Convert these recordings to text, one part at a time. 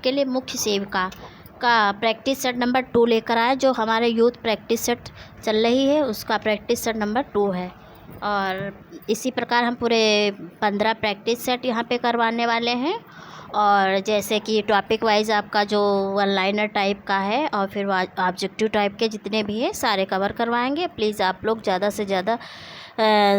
आपके लिए मुख्य सेविका का प्रैक्टिस सेट नंबर 2 लेकर आए, जो हमारे यूथ प्रैक्टिस सेट चल रही है उसका प्रैक्टिस सेट नंबर 2 है। और इसी प्रकार हम पूरे 15 प्रैक्टिस सेट यहाँ पे करवाने वाले हैं। और जैसे कि टॉपिक वाइज आपका जो वन लाइनर टाइप का है और फिर ऑब्जेक्टिव टाइप के जितने भी हैं सारे कवर करवाएंगे। प्लीज़ आप लोग ज़्यादा से ज़्यादा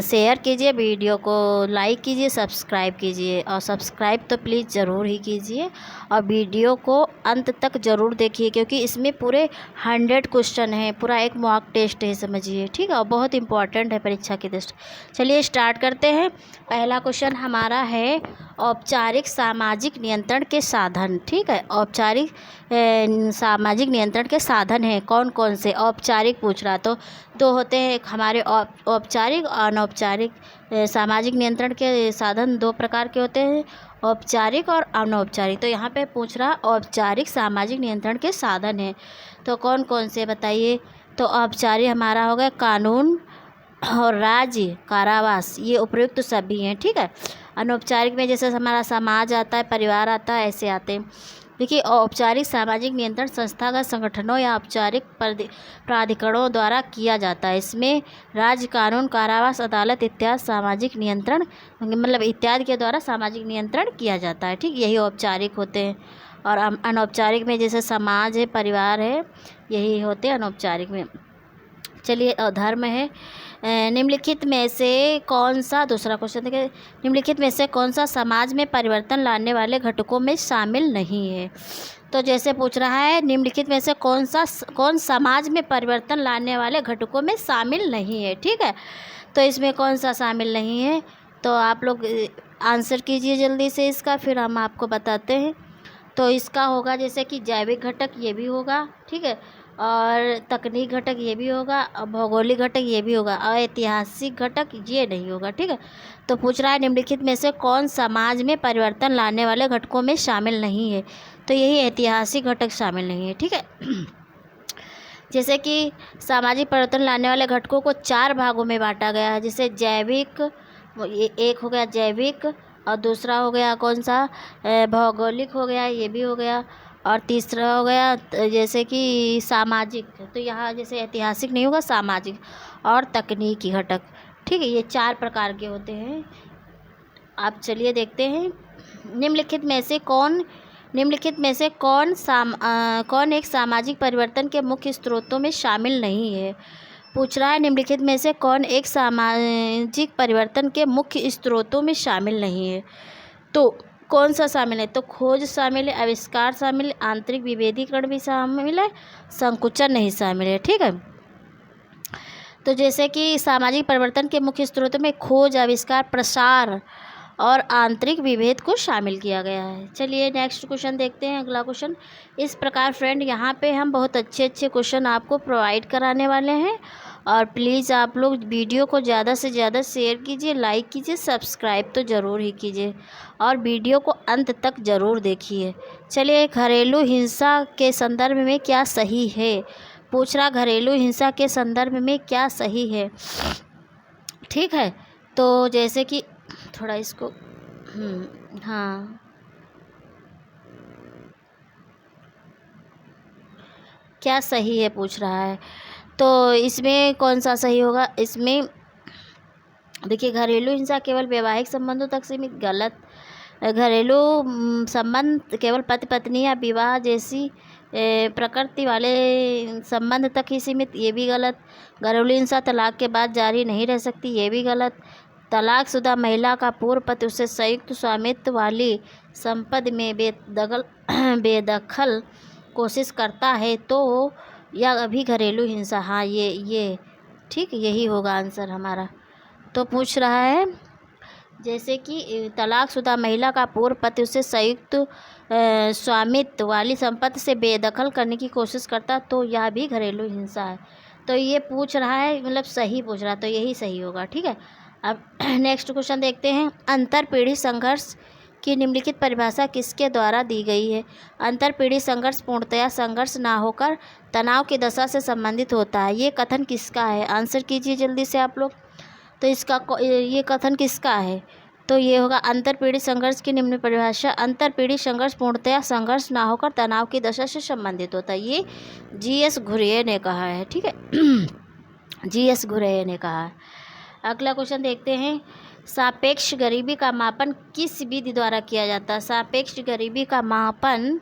शेयर कीजिए, वीडियो को लाइक कीजिए, सब्सक्राइब कीजिए। और सब्सक्राइब तो प्लीज़ ज़रूर ही कीजिए और वीडियो को अंत तक ज़रूर देखिए, क्योंकि इसमें पूरे 100 क्वेश्चन हैं, पूरा एक मॉक टेस्ट है समझिए, ठीक है। और बहुत इंपॉर्टेंट है परीक्षा की दृष्टि। चलिए स्टार्ट करते हैं। पहला क्वेश्चन हमारा है औपचारिक सामाजिक नियंत्रण के साधन, ठीक है। औपचारिक सामाजिक नियंत्रण के साधन हैं कौन कौन से? औपचारिक पूछ रहा तो 2 होते हैं, एक हमारे औपचारिक और अनौपचारिक। सामाजिक नियंत्रण के साधन 2 प्रकार के होते हैं, औपचारिक और अनौपचारिक। तो यहाँ पे पूछ रहा औपचारिक सामाजिक नियंत्रण के साधन हैं तो कौन कौन से बताइए। तो औपचारिक हमारा हो गया कानून और राज्य, कारावास, ये उपयुक्त तो सभी हैं, ठीक है। अनौपचारिक में जैसे हमारा समाज आता है, परिवार आता है, ऐसे आते हैं। देखिए औपचारिक सामाजिक नियंत्रण संस्थागत संगठनों या औपचारिक प्राधिकरणों द्वारा किया जाता है। इसमें राज्य, कानून, कारावास, अदालत इत्यादि सामाजिक नियंत्रण मतलब इत्यादि के द्वारा सामाजिक नियंत्रण किया जाता है, ठीक। यही औपचारिक होते हैं। और अनौपचारिक में जैसे समाज है, परिवार है, यही होते हैं अनौपचारिक में। चलिए धर्म है। निम्नलिखित में से कौन सा, दूसरा क्वेश्चन देखिए, निम्नलिखित में से कौन सा समाज में परिवर्तन लाने वाले घटकों में शामिल नहीं है? तो जैसे पूछ रहा है निम्नलिखित में से कौन समाज में परिवर्तन लाने वाले घटकों में शामिल नहीं है, ठीक है। तो इसमें कौन सा शामिल नहीं है? तो आप लोग आंसर कीजिए जल्दी से इसका, फिर हम आपको बताते हैं। तो इसका होगा जैसे कि जैविक घटक, ये भी होगा, ठीक है। और तकनीक घटक ये भी होगा, और भौगोलिक घटक ये भी होगा, और ऐतिहासिक घटक ये नहीं होगा, ठीक है। तो पूछ रहा है निम्नलिखित में से कौन समाज में परिवर्तन लाने वाले घटकों में शामिल नहीं है? तो यही ऐतिहासिक घटक शामिल नहीं है, ठीक है। जैसे कि सामाजिक परिवर्तन लाने वाले घटकों को 4 भागों में बांटा गया है। जैसे जैविक, ये एक हो गया जैविक, और दूसरा हो गया कौन सा, भौगोलिक हो गया, ये भी हो गया, और तीसरा हो गया जैसे कि सामाजिक। तो यहाँ जैसे ऐतिहासिक नहीं होगा, सामाजिक और तकनीकी घटक, ठीक है। ये 4 प्रकार के होते हैं। आप चलिए देखते हैं निम्नलिखित में से कौन एक सामाजिक परिवर्तन के मुख्य स्रोतों में शामिल नहीं है? पूछ रहा है निम्नलिखित में से कौन एक सामाजिक परिवर्तन के मुख्य स्रोतों में शामिल नहीं है? तो कौन सा शामिल है? तो खोज शामिल है, आविष्कार शामिल है, आंतरिक विभेदीकरण भी शामिल है, संकुचन नहीं शामिल है, ठीक है। तो जैसे कि सामाजिक परिवर्तन के मुख्य स्रोतों में खोज, आविष्कार, प्रसार और आंतरिक विभेद को शामिल किया गया है। चलिए नेक्स्ट क्वेश्चन देखते हैं, अगला क्वेश्चन। इस प्रकार फ्रेंड यहाँ पे हम बहुत अच्छे क्वेश्चन आपको प्रोवाइड कराने वाले हैं। और प्लीज़ आप लोग वीडियो को ज़्यादा से ज़्यादा शेयर कीजिए, लाइक कीजिए, सब्सक्राइब तो ज़रूर ही कीजिए और वीडियो को अंत तक ज़रूर देखिए। चलिए घरेलू हिंसा के संदर्भ में क्या सही है? पूछ रहा घरेलू हिंसा के संदर्भ में क्या सही है, ठीक है। तो जैसे कि थोड़ा इसको हाँ, क्या सही है पूछ रहा है। तो इसमें कौन सा सही होगा? इसमें देखिए घरेलू हिंसा केवल वैवाहिक संबंधों तक सीमित, गलत। घरेलू संबंध केवल पति पत्नी या विवाह जैसी प्रकृति वाले संबंध तक ही सीमित, ये भी गलत। घरेलू हिंसा तलाक के बाद जारी नहीं रह सकती, ये भी गलत। तलाकशुदा महिला का पूर्व पति उसे संयुक्त स्वामित्व वाली संपत्ति में बेदखल कोशिश करता है तो यह अभी घरेलू हिंसा, हाँ ये ठीक, यही होगा आंसर हमारा। तो पूछ रहा है जैसे कि तलाकशुदा महिला का पूर्व पति उसे संयुक्त स्वामित्व वाली संपत्ति से बेदखल करने की कोशिश करता तो यह भी घरेलू हिंसा है। तो ये पूछ रहा है मतलब सही पूछ रहा, तो यही सही होगा, ठीक है। अब नेक्स्ट क्वेश्चन देखते हैं। अंतरपीढ़ी संघर्ष की निम्नलिखित परिभाषा किसके द्वारा दी गई है? अंतरपीढ़ी संघर्ष पूर्णतया संघर्ष ना होकर तनाव की दशा से संबंधित होता है, ये कथन किसका है? आंसर कीजिए जल्दी से आप लोग। तो इसका ये कथन किसका है? तो ये होगा अंतरपीढ़ी संघर्ष की निम्न परिभाषा। अंतरपीढ़ी संघर्ष पूर्णतया संघर्ष ना होकर तनाव की दशा से संबंधित होता है, ये जी.एस. घुर्ये ने कहा है। ठीक है, जी.एस. घुर्ये ने कहा है। अगला क्वेश्चन देखते हैं, सापेक्ष गरीबी का मापन किस विधि द्वारा किया जाता है? सापेक्ष गरीबी का मापन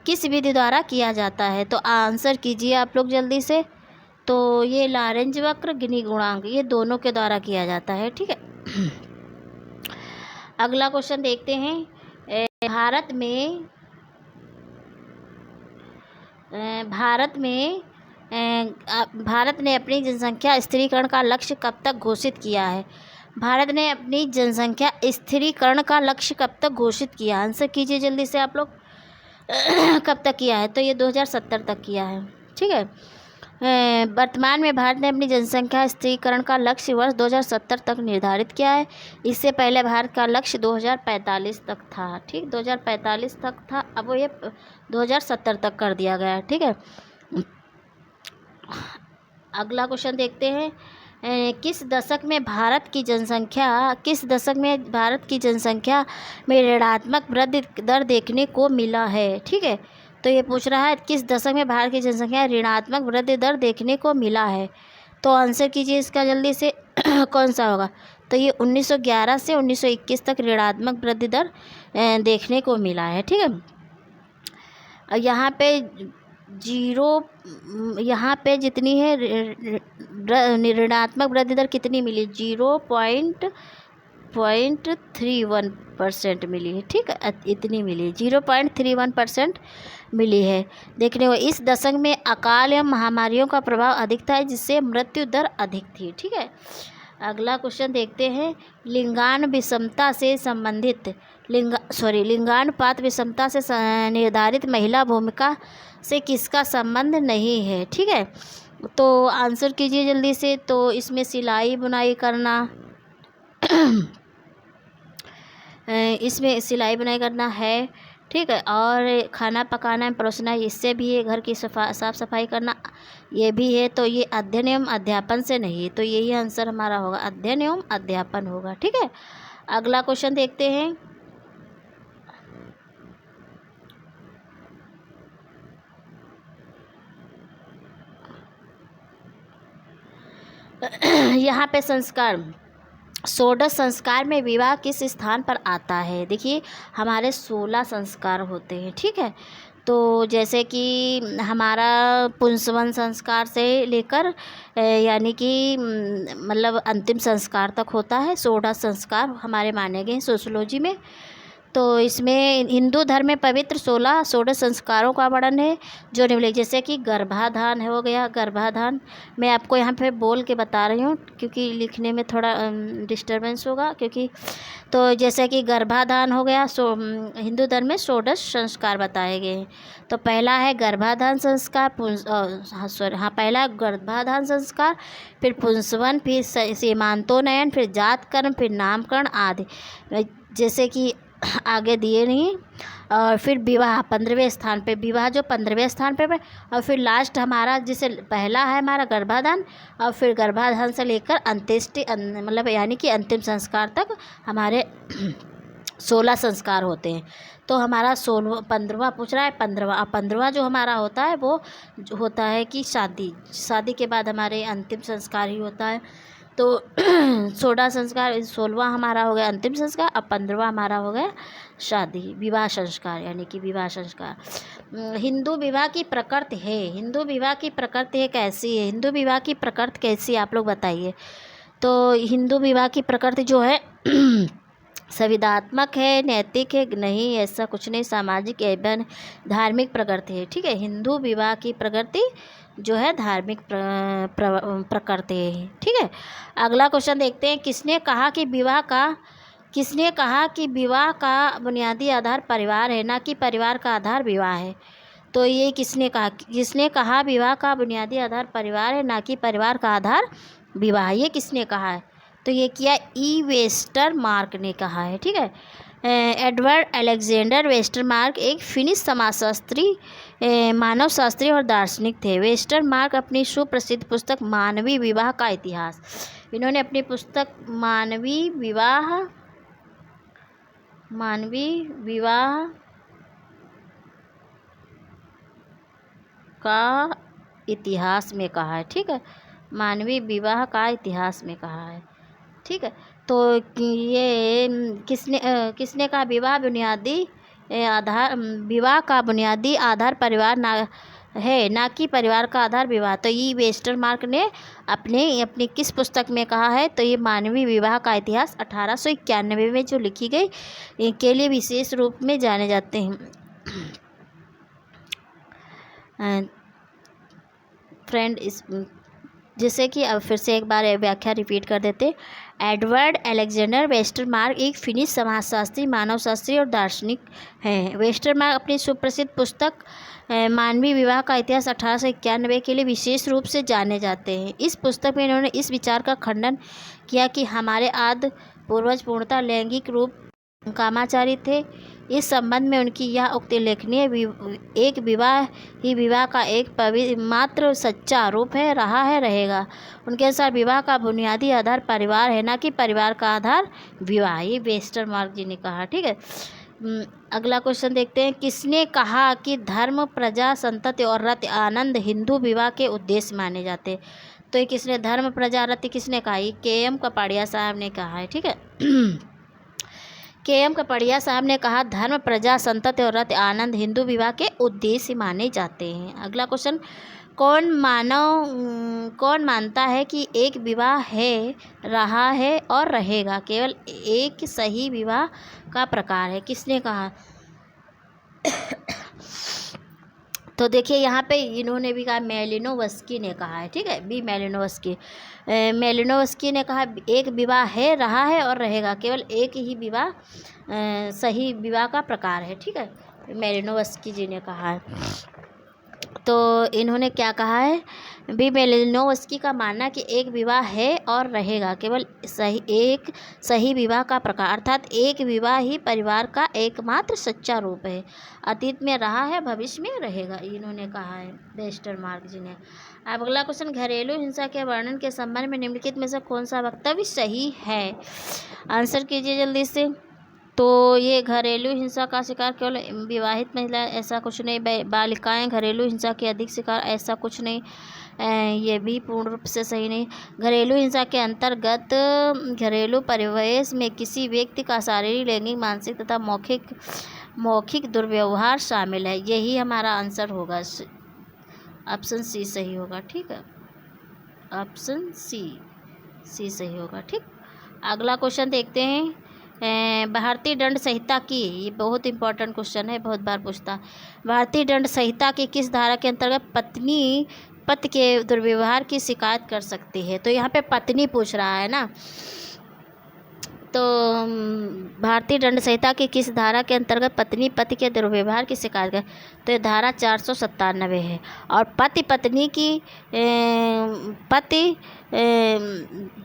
किस विधि द्वारा किया जाता है? तो आंसर कीजिए आप लोग जल्दी से। तो ये लॉरेंज वक्र, गिनी गुणांक, ये दोनों के द्वारा किया जाता है। ठीक है, अगला क्वेश्चन देखते हैं, भारत ने अपनी जनसंख्या स्थिरीकरण का लक्ष्य कब तक घोषित किया है? भारत ने अपनी जनसंख्या स्थिरीकरण का लक्ष्य कब तक घोषित किया? आंसर कीजिए जल्दी से आप लोग। कब तक किया है? तो ये 2070 तक किया है। ठीक है, वर्तमान में भारत ने अपनी जनसंख्या स्थिरीकरण का लक्ष्य वर्ष 2070 तक निर्धारित किया है। इससे पहले भारत का लक्ष्य 2045 तक था। ठीक, 2045 तक था, अब वो ये 2070 तक कर दिया गया है। ठीक है, अगला क्वेश्चन देखते हैं, किस दशक में भारत की जनसंख्या में ऋणात्मक वृद्धि दर देखने को मिला है? ठीक है, तो ये पूछ रहा है किस दशक में भारत की जनसंख्या ऋणात्मक वृद्धि दर देखने को मिला है? तो आंसर कीजिए इसका जल्दी से। कौन सा होगा? तो ये 1911 से 1921 तक ऋणात्मक वृद्धि दर देखने को मिला है। ठीक है, यहाँ पे जितनी है ऋणात्मक वृद्धि दर कितनी मिली? 0.31% मिली है। ठीक है, इतनी मिली, 0.31% मिली है देखने को। इस दशक में अकाल एवं महामारियों का प्रभाव अधिक था, जिससे मृत्यु दर अधिक थी। ठीक है, अगला क्वेश्चन देखते हैं, लिंगानुपात विषमता से निर्धारित महिला भूमिका से किसका संबंध नहीं है? ठीक है, तो आंसर कीजिए जल्दी से। तो इसमें सिलाई बुनाई करना है। ठीक है, और खाना पकाना परोसना, इससे भी है। घर की साफ़ सफाई करना, ये भी है। तो ये अध्ययन एवं अध्यापन से नहीं, तो यही आंसर हमारा होगा, अध्ययन एवं अध्यापन होगा। ठीक है, अगला क्वेश्चन देखते हैं, यहाँ पे संस्कार, षोडश संस्कार में विवाह किस स्थान पर आता है? देखिए, हमारे 16 संस्कार होते हैं। ठीक है, तो जैसे कि हमारा पुंसवन संस्कार से लेकर यानी कि मतलब अंतिम संस्कार तक होता है। 16 संस्कार हमारे माने गए हैं सोशियोलॉजी में। तो इसमें हिंदू धर्म में पवित्र 16 संस्कारों का वर्णन है, जो निम्नलिखित, जैसे कि गर्भाधान हो गया। गर्भाधान मैं आपको यहाँ पे बोल के बता रही हूँ, क्योंकि लिखने में थोड़ा डिस्टर्बेंस होगा, क्योंकि तो जैसे कि गर्भाधान हो गया, हिंदू धर्म में 16 संस्कार बताए गए हैं। तो पहला है गर्भाधान संस्कार, पहला गर्भाधान संस्कार, फिर पुंसवन, फिर सीमांतोन्नयन, फिर जात कर्म, फिर नामकरण आदि, जैसे कि आगे दिए नहीं। और फिर विवाह 15वें स्थान पे, विवाह जो 15वें स्थान पे। और फिर लास्ट हमारा, जैसे पहला है हमारा गर्भाधान, और फिर गर्भाधान से लेकर अंत्येष्टि, मतलब यानी कि अंतिम संस्कार तक हमारे 16 संस्कार होते हैं। तो हमारा 15वां पूछ रहा है, 15वां जो हमारा होता है वो होता है कि शादी के बाद हमारे अंतिम संस्कार ही होता है। तो 16 संस्कार, 16वां हमारा हो गया अंतिम संस्कार, अब 15वां हमारा हो गया विवाह संस्कार, यानी कि विवाह संस्कार। हिंदू विवाह की प्रकृति कैसी है? हिंदू विवाह की प्रकृति कैसी है, आप लोग बताइए। तो हिंदू विवाह की प्रकृति जो है संविदात्मक है, नैतिक है? नहीं, ऐसा कुछ नहीं, सामाजिक एवं धार्मिक प्रकृति है। ठीक है, हिंदू विवाह की प्रकृति जो है धार्मिक प्रकृति है। ठीक है, अगला क्वेश्चन देखते हैं, किसने कहा कि विवाह का बुनियादी आधार परिवार है, ना कि परिवार का आधार विवाह है? तो ये किसने कहा विवाह का बुनियादी आधार परिवार है, ना कि परिवार का आधार विवाह? ये किसने कहा है? तो ये किया ई वेस्टरमार्क ने कहा है। ठीक है, एडवर्ड अलेक्जेंडर वेस्टरमार्क एक फिनिश समाजशास्त्री, मानवशास्त्री और दार्शनिक थे। वेस्टरमार्क अपनी सुप्रसिद्ध पुस्तक मानवीय विवाह का इतिहास, इन्होंने अपनी पुस्तक मानवीय विवाह मानवीय विवाह का इतिहास में कहा है। ठीक है, मानवीय विवाह का इतिहास में कहा है। ठीक है, तो ये किसने कहा? विवाह का बुनियादी आधार परिवार ना कि परिवार का आधार विवाह। तो ये वेस्टरमार्क ने अपनी किस पुस्तक में कहा है? तो ये मानवीय विवाह का इतिहास 1891 में जो लिखी गई के लिए विशेष रूप में जाने जाते हैं। फ्रेंड, जैसे कि अब फिर से एक बार व्याख्या रिपीट कर देते। एडवर्ड अलेक्जेंडर वेस्टरमार्क एक फिनिश समाजशास्त्री, मानवशास्त्री और दार्शनिक हैं। वेस्टरमार्क अपनी सुप्रसिद्ध पुस्तक मानवीय विवाह का इतिहास 1891 के लिए विशेष रूप से जाने जाते हैं। इस पुस्तक में इन्होंने इस विचार का खंडन किया कि हमारे आदि पूर्वज पूर्णतः लैंगिक रूप कामाचारी थे। इस संबंध में उनकी यह उक्ति लेखनीय। एक विवाह ही विवाह का एक मात्र सच्चा रूप है, रहा है, रहेगा। उनके अनुसार विवाह का बुनियादी आधार परिवार है, ना कि परिवार का आधार विवाह। ये वेस्टरमार्क जी ने कहा। ठीक है, अगला क्वेश्चन देखते हैं। किसने कहा कि धर्म, प्रजा, संतति और रति आनंद हिंदू विवाह के उद्देश्य माने जाते? तो ये किसने? धर्म, प्रजा, रति किसने कहा? ये के.एम. कपाड़िया साहब ने कहा है। ठीक है, के.एम. कपाड़िया साहब ने कहा धर्म, प्रजा, संतति और रति आनंद हिंदू विवाह के उद्देश्य माने जाते हैं। अगला क्वेश्चन। कौन मानता है कि एक विवाह है, रहा है और रहेगा केवल एक सही विवाह का प्रकार है? किसने कहा? तो देखिए यहाँ पे इन्होंने भी कहा, मेलिनोवस्की ने कहा है। ठीक है, मेलिनोवस्की ने कहा एक विवाह है, रहा है और रहेगा, केवल एक ही विवाह सही विवाह का प्रकार है। ठीक है, मेलिनोवस्की जी ने कहा है। तो इन्होंने क्या कहा है? मेलिनोवस्की का मानना कि एक विवाह है और रहेगा, केवल एक सही विवाह का प्रकार, अर्थात एक विवाह ही परिवार का एकमात्र सच्चा रूप है। अतीत में रहा है, भविष्य में रहेगा, इन्होंने कहा है वेस्टरमार्क जी ने। अब अगला क्वेश्चन। घरेलू हिंसा के वर्णन के संबंध में निम्नलिखित में से कौन सा वक्तव्य सही है? आंसर कीजिए जल्दी से। तो ये घरेलू हिंसा का शिकार केवल विवाहित महिला, ऐसा कुछ नहीं। बालिकाएं घरेलू हिंसा के अधिक शिकार, ऐसा कुछ नहीं। ये भी पूर्ण रूप से सही नहीं। घरेलू हिंसा के अंतर्गत घरेलू परिवेश में किसी व्यक्ति का शारीरिक, लैंगिक, मानसिक तथा मौखिक दुर्व्यवहार शामिल है। यही हमारा आंसर होगा, ऑप्शन सी सही होगा। ठीक है, ऑप्शन सी सही होगा। ठीक, अगला क्वेश्चन देखते हैं। भारतीय दंड संहिता की, ये बहुत इंपॉर्टेंट क्वेश्चन है, बहुत बार पूछता। भारतीय दंड संहिता की किस धारा के अंतर्गत पत्नी पति के दुर्व्यवहार की शिकायत कर सकती है? तो यहाँ पे पत्नी पूछ रहा है ना। तो भारतीय दंड संहिता की किस धारा के अंतर्गत पत्नी पति के दुर्व्यवहार की शिकायत कर? तो ये धारा 497 है। और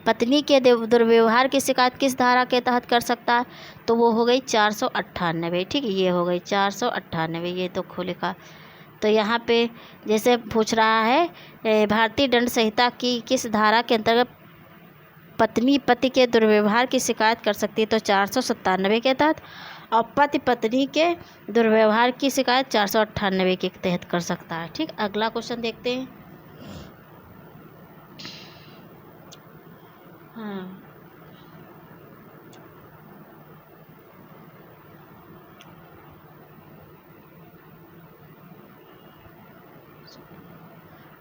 पत्नी के दुर्व्यवहार की शिकायत किस धारा के तहत कर सकता है? तो वो हो गई 498। ठीक है, ये हो गई 498, ये तो खुले का। तो यहाँ पे जैसे पूछ रहा है भारतीय दंड संहिता की किस धारा के अंतर्गत पत्नी पति के दुर्व्यवहार की शिकायत कर सकती है? तो 497 के तहत। और पति पत्नी के दुर्व्यवहार की शिकायत 498 के तहत कर सकता है। ठीक, अगला क्वेश्चन देखते हैं।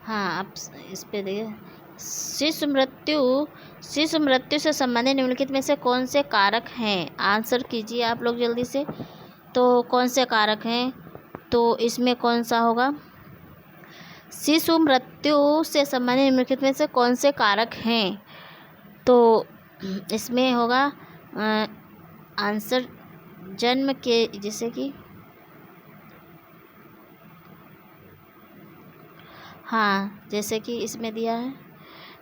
हाँ, अब इस पे देखिए। शिशु मृत्यु से संबंधित निम्नलिखित में से कौन से कारक हैं? आंसर कीजिए आप लोग जल्दी से। तो कौन से कारक हैं? तो इसमें कौन सा होगा? शिशु मृत्यु से संबंधित निम्नलिखित में से कौन से कारक हैं? तो इसमें होगा आंसर जन्म के, जैसे कि हाँ, जैसे कि इसमें दिया है।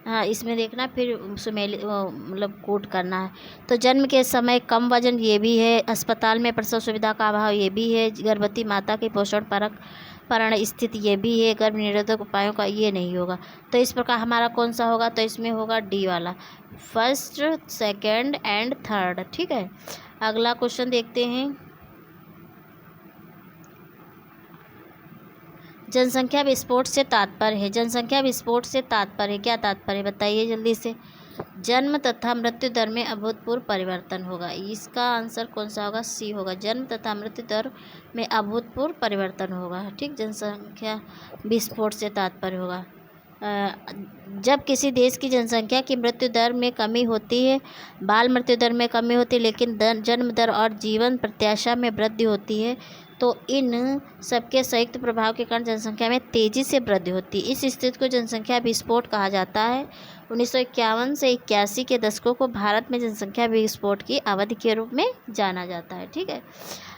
हाँ, इसमें देखना, फिर मतलब कोट करना है। तो जन्म के समय कम वजन, ये भी है। अस्पताल में प्रसव सुविधा का अभाव, ये भी है। गर्भवती माता की पोषण परण स्थिति, ये भी है। गर्भ निरोधक उपायों का, ये नहीं होगा। तो इस प्रकार हमारा कौन सा होगा? तो इसमें होगा डी वाला, फर्स्ट, सेकंड एंड थर्ड। ठीक है, अगला क्वेश्चन देखते हैं। जनसंख्या विस्फोट से तात्पर्य है। जनसंख्या विस्फोट से तात्पर्य, क्या तात्पर्य बताइए जल्दी से। जन्म तथा मृत्यु दर में अभूतपूर्व परिवर्तन होगा। इसका आंसर कौन सा होगा? सी होगा। जन्म तथा मृत्यु दर में अभूतपूर्व परिवर्तन होगा। ठीक, जनसंख्या विस्फोट से तात्पर्य होगा जब किसी देश की जनसंख्या की मृत्यु दर में कमी होती है, बाल मृत्यु दर में कमी होती है, लेकिन जन्म दर और जीवन प्रत्याशा में वृद्धि होती है, तो इन सबके संयुक्त प्रभाव के कारण जनसंख्या में तेज़ी से वृद्धि होती है। इस स्थिति को जनसंख्या विस्फोट कहा जाता है। 1951 से 81 के दशकों को भारत में जनसंख्या विस्फोट की अवधि के रूप में जाना जाता है। ठीक है,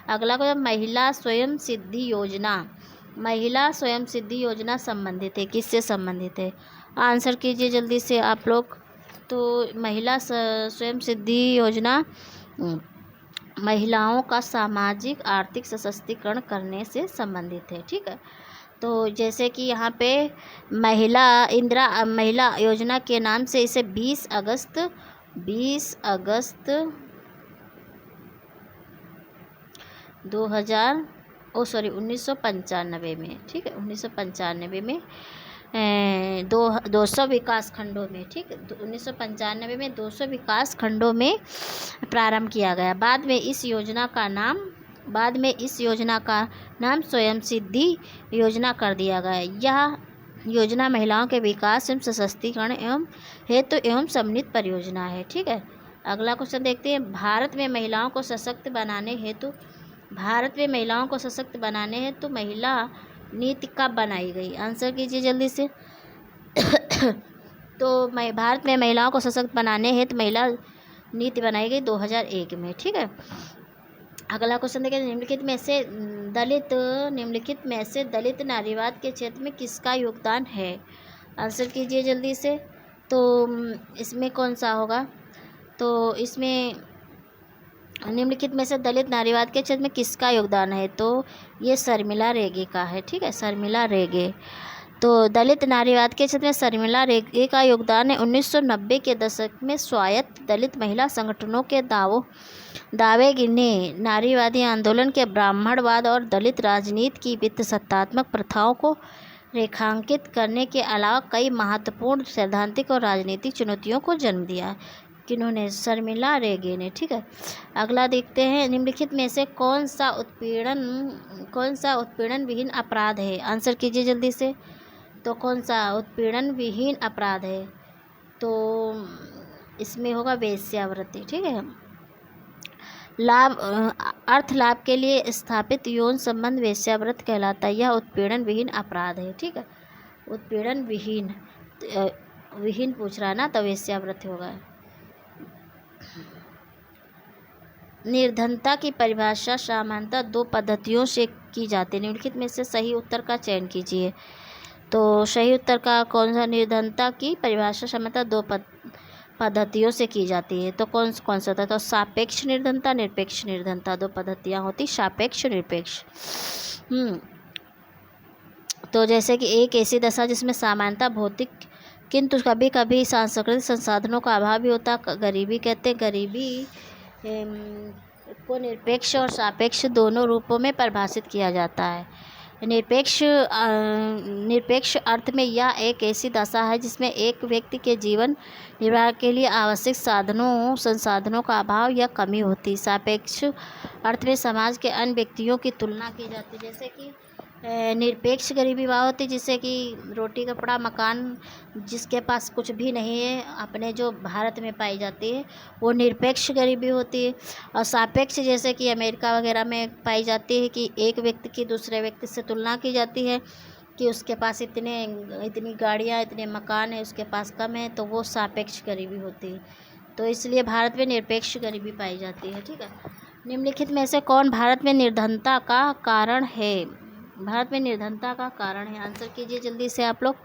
अगला क्वेश्चन, महिला स्वयं सिद्धि योजना। महिला स्वयं सिद्धि योजना संबंधित है, किससे संबंधित है? आंसर कीजिए जल्दी से आप लोग। तो महिला स्वयं सिद्धि योजना महिलाओं का सामाजिक आर्थिक सशक्तिकरण करने से संबंधित है। ठीक है, तो जैसे कि यहाँ पे महिला योजना के नाम से इसे 20 अगस्त 1995 में, ठीक है, 1995 में 200 विकास खंडों में, ठीक है, 1995 में 200 विकास खंडों में प्रारंभ किया गया। बाद में इस योजना का नाम स्वयं सिद्धि योजना कर दिया गया। यह योजना महिलाओं के विकास एवं सशक्तिकरण एवं हेतु एवं समन्वित परियोजना है। ठीक है, अगला क्वेश्चन देखते हैं। भारत में महिलाओं को सशक्त बनाने हेतु महिला नीति कब बनाई गई? आंसर कीजिए जल्दी से। तो भारत में महिलाओं को सशक्त बनाने हेतु महिला नीति बनाई गई 2001 में। ठीक है, अगला क्वेश्चन देखिए। निम्नलिखित में से दलित नारीवाद के क्षेत्र में किसका योगदान है? आंसर कीजिए जल्दी से। तो इसमें कौन सा होगा? तो इसमें निम्नलिखित में से दलित नारीवाद के क्षेत्र में किसका योगदान है? तो ये शर्मिला रेगे का है। ठीक है, शर्मिला रेगे। तो दलित नारीवाद के क्षेत्र में शर्मिला रेगे का योगदान है। 1990 के दशक में स्वायत्त दलित महिला संगठनों के दावे ने नारीवादी आंदोलन के ब्राह्मणवाद और दलित राजनीति की वित्त सत्तात्मक प्रथाओं को रेखांकित करने के अलावा कई महत्वपूर्ण सैद्धांतिक और राजनीतिक चुनौतियों को जन्म दिया। किन्होंने? शर्मिला रेगे ने। ठीक है, अगला देखते हैं। निम्नलिखित में से कौन सा उत्पीड़न विहीन अपराध है? आंसर कीजिए जल्दी से। तो कौन सा उत्पीड़न विहीन अपराध है? तो इसमें होगा वेश्यावृत्ति। ठीक है, अर्थ लाभ के लिए स्थापित यौन संबंध वेश्यावृत्ति कहलाता है। यह उत्पीड़न विहीन अपराध है। ठीक है, उत्पीड़न विहीन पूछ रहा ना, तो वेश्यावृत्ति होगा। निर्धनता की परिभाषा सामान्यतः 2 पद्धतियों से की जाती है। निम्नलिखित में से सही उत्तर का चयन कीजिए। तो सही उत्तर का कौन सा? निर्धनता की परिभाषा सामान्यतः 2 पद्धतियों से की जाती है। तो कौन सा था? तो सापेक्ष निर्धनता, निरपेक्ष निर्धनता, 2 पद्धतियाँ होती, सापेक्ष निरपेक्ष। तो जैसे कि एक ऐसी दशा जिसमें सामान्यतः भौतिक किंतु कभी कभी सांस्कृतिक संसाधनों का अभाव भी होता, गरीबी कहते हैं। गरीबी को निरपेक्ष और सापेक्ष दोनों रूपों में परिभाषित किया जाता है। निरपेक्ष अर्थ में यह एक ऐसी दशा है जिसमें एक व्यक्ति के जीवन निर्वाह के लिए आवश्यक संसाधनों का अभाव या कमी होती है। सापेक्ष अर्थ में समाज के अन्य व्यक्तियों की तुलना की जाती है। जैसे कि निरपेक्ष गरीबी वह होती है जिससे कि रोटी कपड़ा मकान जिसके पास कुछ भी नहीं है, अपने जो भारत में पाई जाती है, वो निरपेक्ष गरीबी होती है। और सापेक्ष जैसे कि अमेरिका वगैरह में पाई जाती है कि एक व्यक्ति की दूसरे व्यक्ति से तुलना की जाती है कि उसके पास इतनी गाड़ियाँ, इतने मकान है, उसके पास कम है, तो वो सापेक्ष गरीबी होती है। तो इसलिए भारत में निरपेक्ष गरीबी पाई जाती है। ठीक है, निम्नलिखित में से कौन भारत में निर्धनता का कारण है? भारत में निर्धनता का कारण है, आंसर कीजिए जल्दी से आप लोग।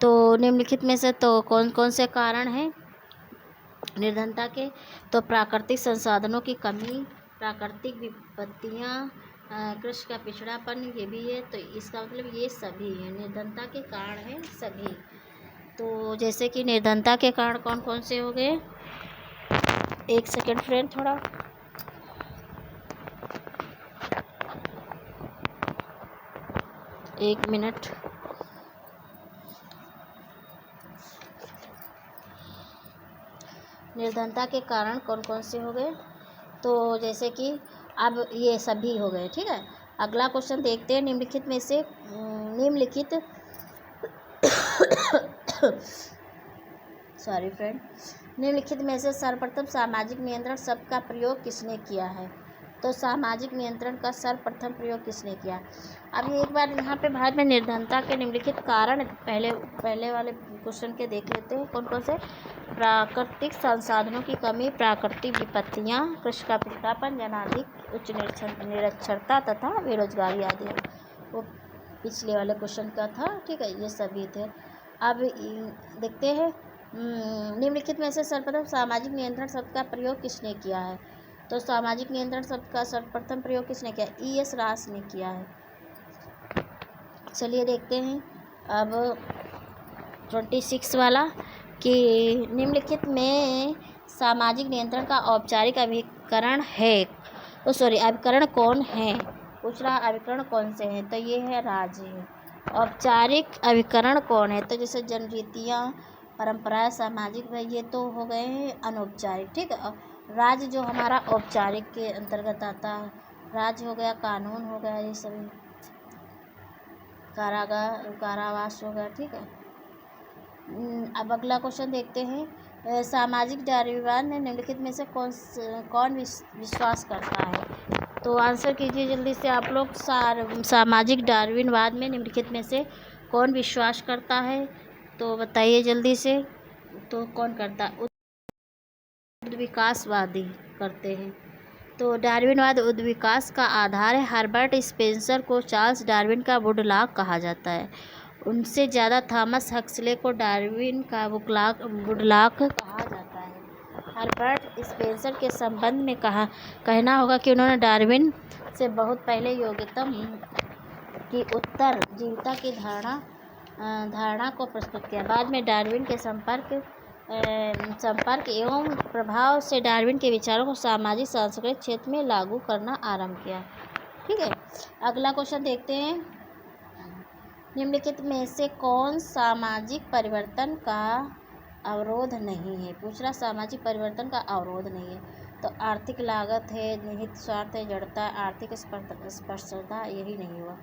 तो निम्नलिखित में से तो कौन कौन से कारण हैं निर्धनता के? तो प्राकृतिक संसाधनों की कमी, प्राकृतिक विपत्तियाँ, कृषि का पिछड़ापन, ये भी है। तो इसका मतलब ये सभी है, निर्धनता के कारण हैं सभी। तो जैसे कि निर्धनता के कारण कौन कौन से हो गए। एक सेकेंड फ्रेंड, थोड़ा एक मिनट। निर्धनता के कारण कौन कौन से हो गए, तो जैसे कि अब ये सभी हो गए, ठीक है। अगला क्वेश्चन देखते हैं। निम्नलिखित में से सॉरी फ्रेंड, निम्नलिखित में से सर्वप्रथम सामाजिक नियंत्रण शब्द का प्रयोग किसने किया है। तो सामाजिक नियंत्रण का सर्वप्रथम प्रयोग किसने किया। अब एक बार यहाँ पे भारत में निर्धनता के निम्नलिखित कारण पहले वाले क्वेश्चन के देख लेते हैं कौन कौन से। प्राकृतिक संसाधनों की कमी, प्राकृतिक विपत्तियाँ, कृषि का पिछड़ापन, जनाधिक, उच्च निरक्षरता तथा बेरोजगारी आदि है। वो पिछले वाले क्वेश्चन का था, ठीक है, ये सभी थे। अब देखते हैं निम्नलिखित में से सर्वप्रथम सामाजिक नियंत्रण शब्द का प्रयोग किसने किया है। तो सामाजिक नियंत्रण शब्द का सर्वप्रथम प्रयोग किसने किया, E.S. रास ने किया है। चलिए देखते हैं अब 26 वाला कि निम्नलिखित में सामाजिक नियंत्रण का औपचारिक अभिकरण है, तो अभिकरण कौन है। पूछ रहा अभिकरण कौन से हैं, तो ये है राज्य है। औपचारिक अभिकरण कौन है, तो जैसे जनरीतियाँ, परंपराएं, सामाजिक, भाई ये तो हो गए हैं अनौपचारिक, ठीक है। राज्य जो हमारा औपचारिक के अंतर्गत आता है, राज्य हो गया, कानून हो गया, ये सभी, कारावास हो गया, ठीक है। अब अगला क्वेश्चन देखते हैं। सामाजिक डार्विनवाद में निम्नलिखित में से कौन विश्वास करता है। तो आंसर कीजिए जल्दी से आप लोग। सामाजिक डार्विनवाद में निम्नलिखित में से कौन विश्वास करता है, तो बताइए जल्दी से। तो कौन करता, उद्विकासवादी करते हैं। तो डार्विनवाद उद्विकास का आधार है। हर्बर्ट स्पेंसर को चार्ल्स डार्विन का बुडलाक कहा जाता है। उनसे ज़्यादा थॉमस हक्सले को डार्विन का बुडलाक कहा जाता है। हर्बर्ट स्पेंसर के संबंध में कहना होगा कि उन्होंने डार्विन से बहुत पहले योग्यतम की उत्तरजीविता की धारणा को प्रस्तुत किया। बाद में डार्विन के संपर्क एवं प्रभाव से डार्विन के विचारों को सामाजिक सांस्कृतिक क्षेत्र में लागू करना आरंभ किया, ठीक है। अगला क्वेश्चन देखते हैं। निम्नलिखित में से कौन सामाजिक परिवर्तन का अवरोध नहीं है। पूछ रहा सामाजिक परिवर्तन का अवरोध नहीं है, तो आर्थिक लागत है, निहित स्वार्थ है, जड़ता, आर्थिक स्पर्धा, यही नहीं होगा।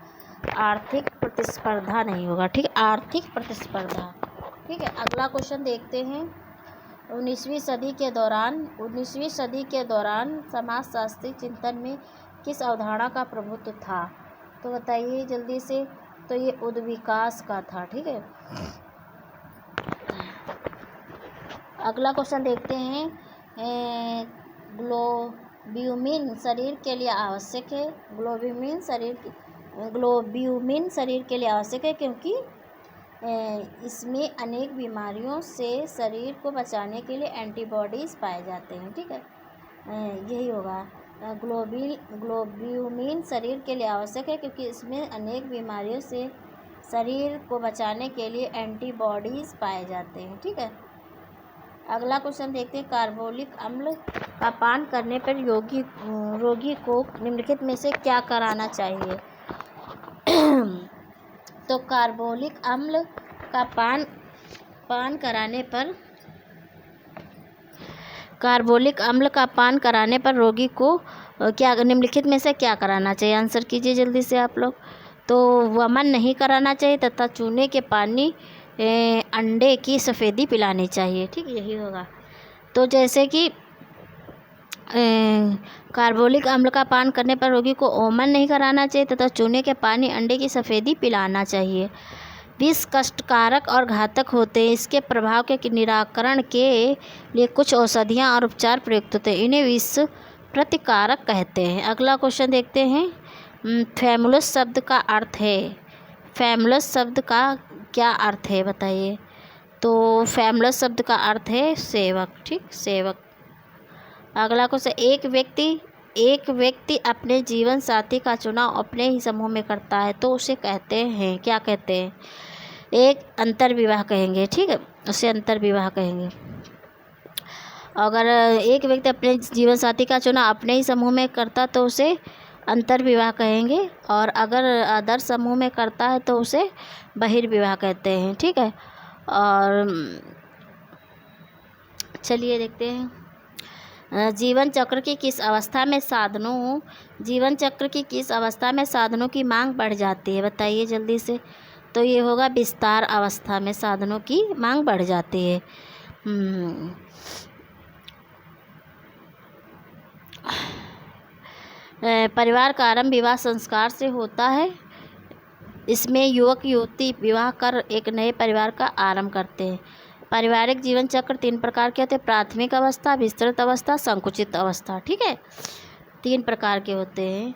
आर्थिक प्रतिस्पर्धा नहीं होगा, ठीक है, आर्थिक प्रतिस्पर्धा, ठीक है। अगला क्वेश्चन देखते हैं। 19वीं सदी के दौरान समाजशास्त्री चिंतन में किस अवधारणा का प्रभुत्व था, तो बताइए जल्दी से। तो ये उद्विकास का था, ठीक है। अगला क्वेश्चन देखते हैं। ग्लोब्यूमिन शरीर के लिए आवश्यक है। ग्लोब्यूमिन शरीर के लिए आवश्यक है क्योंकि इसमें अनेक बीमारियों से शरीर को बचाने के लिए एंटीबॉडीज़ पाए जाते हैं, ठीक है, यही होगा। ग्लोब्यूमिन शरीर के लिए आवश्यक है क्योंकि इसमें अनेक बीमारियों से शरीर को बचाने के लिए एंटीबॉडीज़ पाए जाते हैं, ठीक है। अगला क्वेश्चन देखते हैं। कार्बोलिक अम्ल का पान करने पर रोगी को निम्नलिखित में से क्या कराना चाहिए। तो कार्बोलिक अम्ल का पान कराने पर रोगी को क्या निम्नलिखित में से क्या कराना चाहिए। आंसर कीजिए जल्दी से आप लोग। तो वमन नहीं कराना चाहिए तथा चूने के पानी अंडे की सफ़ेदी पिलानी चाहिए, ठीक, यही होगा। तो जैसे कि कार्बोलिक अम्ल का पान करने पर रोगी को ओमन नहीं कराना चाहिए तथा चूने के पानी अंडे की सफ़ेदी पिलाना चाहिए। विष कष्टकारक और घातक होते हैं। इसके प्रभाव के निराकरण के लिए कुछ औषधियाँ और उपचार प्रयुक्त होते हैं। इन्हें विष प्रतिकारक कहते हैं। अगला क्वेश्चन देखते हैं। फैमुलस शब्द का अर्थ है। फैमुलस शब्द का क्या अर्थ है बताइए। तो फैमुलस शब्द का अर्थ है सेवक, ठीक, सेवक। अगला क्वेश्चन। एक व्यक्ति अपने जीवन साथी का चुनाव अपने ही समूह में करता है तो उसे कहते हैं, क्या कहते हैं। एक अंतर विवाह कहेंगे, ठीक है, उसे अंतर विवाह कहेंगे। अगर एक व्यक्ति अपने जीवन साथी का चुनाव अपने ही समूह में करता तो उसे अंतर विवाह कहेंगे, और अगर आदर्श समूह में करता है तो उसे बहिर्विवाह कहते हैं, ठीक है। और चलिए देखते हैं जीवन चक्र की किस अवस्था में साधनों की मांग बढ़ जाती है, बताइए जल्दी से। तो ये होगा विस्तार अवस्था में साधनों की मांग बढ़ जाती है। परिवार का आरंभ विवाह संस्कार से होता है। इसमें युवक युवती विवाह कर एक नए परिवार का आरंभ करते हैं। पारिवारिक जीवन चक्र 3 प्रकार के होते हैं, प्राथमिक अवस्था, विस्तृत अवस्था, संकुचित अवस्था, ठीक है, 3 प्रकार के होते हैं।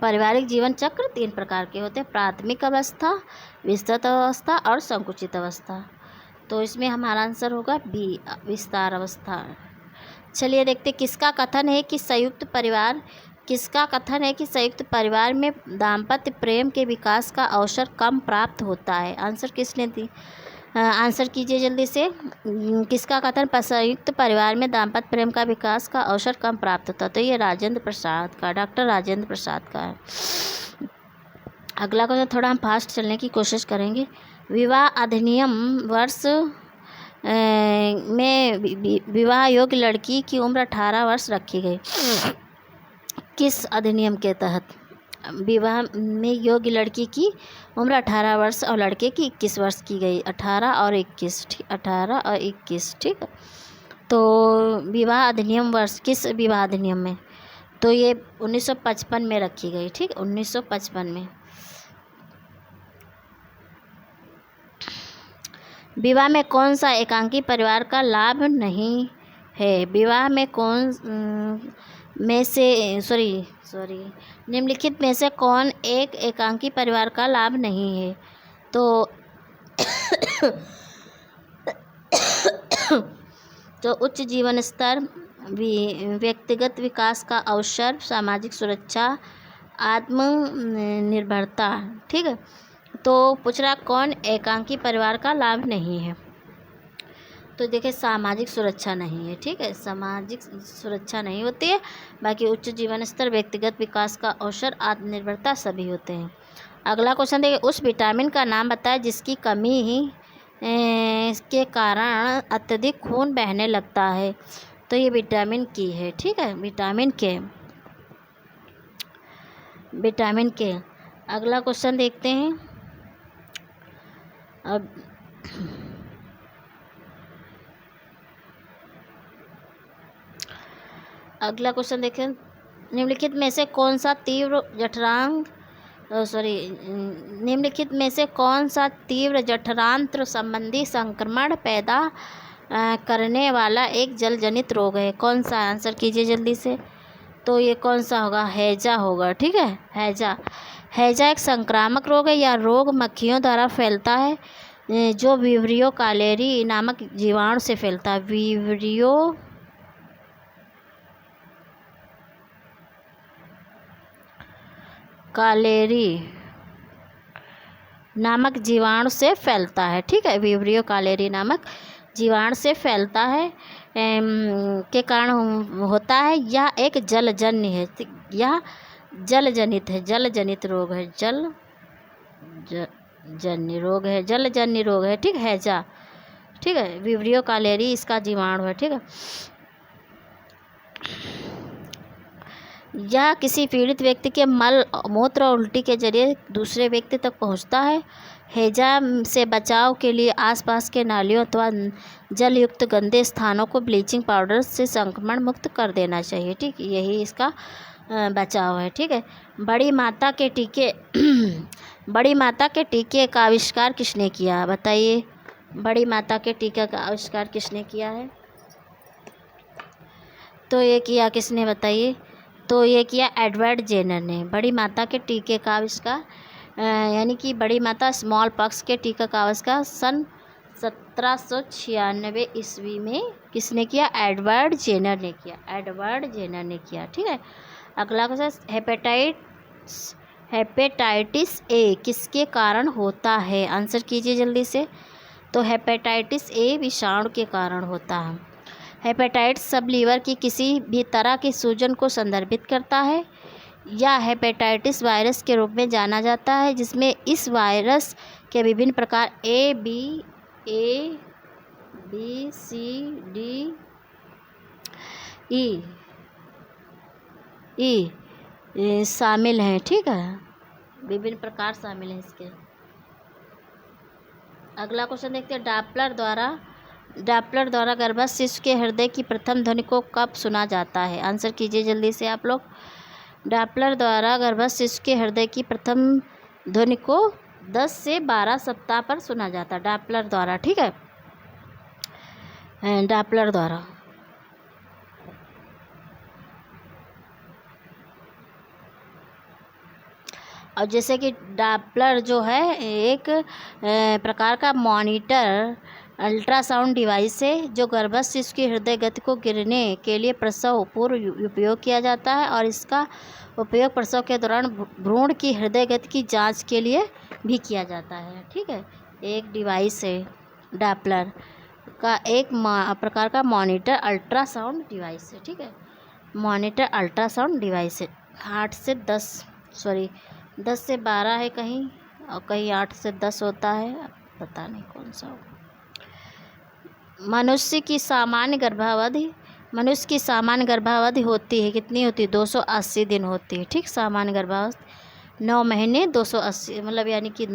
पारिवारिक जीवन चक्र 3 प्रकार के होते हैं, प्राथमिक अवस्था, विस्तृत अवस्था और संकुचित अवस्था। तो इसमें हमारा आंसर होगा बी, विस्तार अवस्था। चलिए देखते किसका कथन है कि संयुक्त परिवार में दाम्पत्य प्रेम के विकास का अवसर कम प्राप्त होता है। आंसर किसने दी, आंसर कीजिए जल्दी से। किसका कथन संयुक्त परिवार में दाम्पत्य प्रेम का विकास का अवसर कम प्राप्त होता है? तो ये राजेंद्र प्रसाद का, डॉक्टर राजेंद्र प्रसाद का है। अगला क्वेश्चन थोड़ा हम फास्ट चलने की कोशिश करेंगे। विवाह अधिनियम वर्ष में विवाह योग्य लड़की की उम्र 18 वर्ष रखी गई। किस अधिनियम के तहत विवाह में योग्य लड़की की उम्र 18 वर्ष और लड़के की 21 वर्ष की गई? 18 और 21, ठीक, 18 और 21, ठीक। तो विवाह अधिनियम वर्ष किस विवाह अधिनियम में? तो ये 1955 में रखी गई, ठीक, 1955 में। विवाह में कौन सा एकांकी परिवार का लाभ नहीं है? विवाह में निम्नलिखित में से कौन एक एकांकी परिवार का लाभ नहीं है? तो उच्च जीवन स्तर, व्यक्तिगत विकास का अवसर, सामाजिक सुरक्षा, आत्मनिर्भरता, ठीक है। तो पूछ रहा कौन एकांकी परिवार का लाभ नहीं है? तो देखिए सामाजिक सुरक्षा नहीं है, ठीक है, सामाजिक सुरक्षा नहीं होती है। बाकी उच्च जीवन स्तर, व्यक्तिगत विकास का अवसर, आत्मनिर्भरता सभी होते हैं। अगला क्वेश्चन देखिए, उस विटामिन का नाम बताएं जिसकी कमी ही के कारण अत्यधिक खून बहने लगता है। तो ये विटामिन के है, ठीक है, विटामिन के। अगला क्वेश्चन देखते हैं। अब अगला क्वेश्चन देखें, निम्नलिखित में से कौन सा तीव्र जठरांत्र संबंधी संक्रमण पैदा करने वाला एक जलजनित रोग है? कौन सा? आंसर कीजिए जल्दी से। तो ये कौन सा होगा? हैजा होगा, ठीक है, हैजा एक संक्रामक रोग है। या रोग मक्खियों द्वारा फैलता है जो विब्रियो कालेरी नामक जीवाणु से फैलता है। विब्रियो कालेरी नामक जीवाणु से फैलता है, ठीक है, विब्रियो कालेरी नामक जीवाणु से फैलता है के कारण होता है। यह एक जलजन्य है, यह जलजनित है, जलजनित रोग है, जलजन्य रोग है, ठीक, हैजा, ठीक है, विब्रियो कालेरी इसका जीवाणु है, ठीक है। यह किसी पीड़ित व्यक्ति के मल, मूत्र और उल्टी के जरिए दूसरे व्यक्ति तक पहुंचता है। हैजा से बचाव के लिए आसपास के नालियों अथवा जलयुक्त गंदे स्थानों को ब्लीचिंग पाउडर से संक्रमण मुक्त कर देना चाहिए, ठीक, यही इसका बचाव है, ठीक है। बड़ी माता के टीके का आविष्कार किसने किया? बताइए, बड़ी माता के टीके का आविष्कार किसने किया है? तो ये किया किसने, बताइए। तो ये किया एडवर्ड जेनर ने। बड़ी माता के टीके का आविष्कार यानी कि बड़ी माता स्मॉल पॉक्स के टीका का आविष्कार सन 1796 ईस्वी में किसने किया? एडवर्ड जेनर ने किया, ठीक है। अगला क्वेश्चन, हेपेटाइटिस हेपेटाइटिस ए किसके कारण होता है? आंसर कीजिए जल्दी से। तो हेपेटाइटिस ए विषाणु के कारण होता है। हेपेटाइटिस सब लीवर की किसी भी तरह के सूजन को संदर्भित करता है या हेपेटाइटिस वायरस के रूप में जाना जाता है, जिसमें इस वायरस के विभिन्न प्रकार A B C D E शामिल हैं। ठीक है, विभिन्न प्रकार शामिल हैं इसके। अगला क्वेश्चन देखते हैं। डॉपलर द्वारा गर्भस्थ शिशु के हृदय की प्रथम ध्वनि को कब सुना जाता है? आंसर कीजिए जल्दी से आप लोग। डॉपलर द्वारा गर्भस्थ शिशु के हृदय की प्रथम ध्वनि को 10 से 12 सप्ताह पर सुना जाता है, डॉपलर द्वारा। ठीक है, डॉपलर द्वारा। और जैसे कि डॉपलर जो है एक प्रकार का मॉनिटर अल्ट्रासाउंड डिवाइस है जो गर्भस्थ शिशु की हृदय गति को गिरने के लिए प्रसव पूर्व उपयोग किया जाता है, और इसका उपयोग प्रसव के दौरान भ्रूण की हृदय गति की जांच के लिए भी किया जाता है। ठीक है, एक डिवाइस है डॉपलर का, एक प्रकार का मॉनिटर अल्ट्रासाउंड डिवाइस है। ठीक है, मॉनिटर अल्ट्रासाउंड डिवाइस है। 10 से 12 है कहीं, और कहीं 8 से 10 होता है, पता नहीं कौन सा होगा। मनुष्य की सामान्य गर्भावधि होती है, कितनी होती है? 280 दिन होती है। ठीक, सामान्य गर्भावधि 9 महीने 280, मतलब यानी कि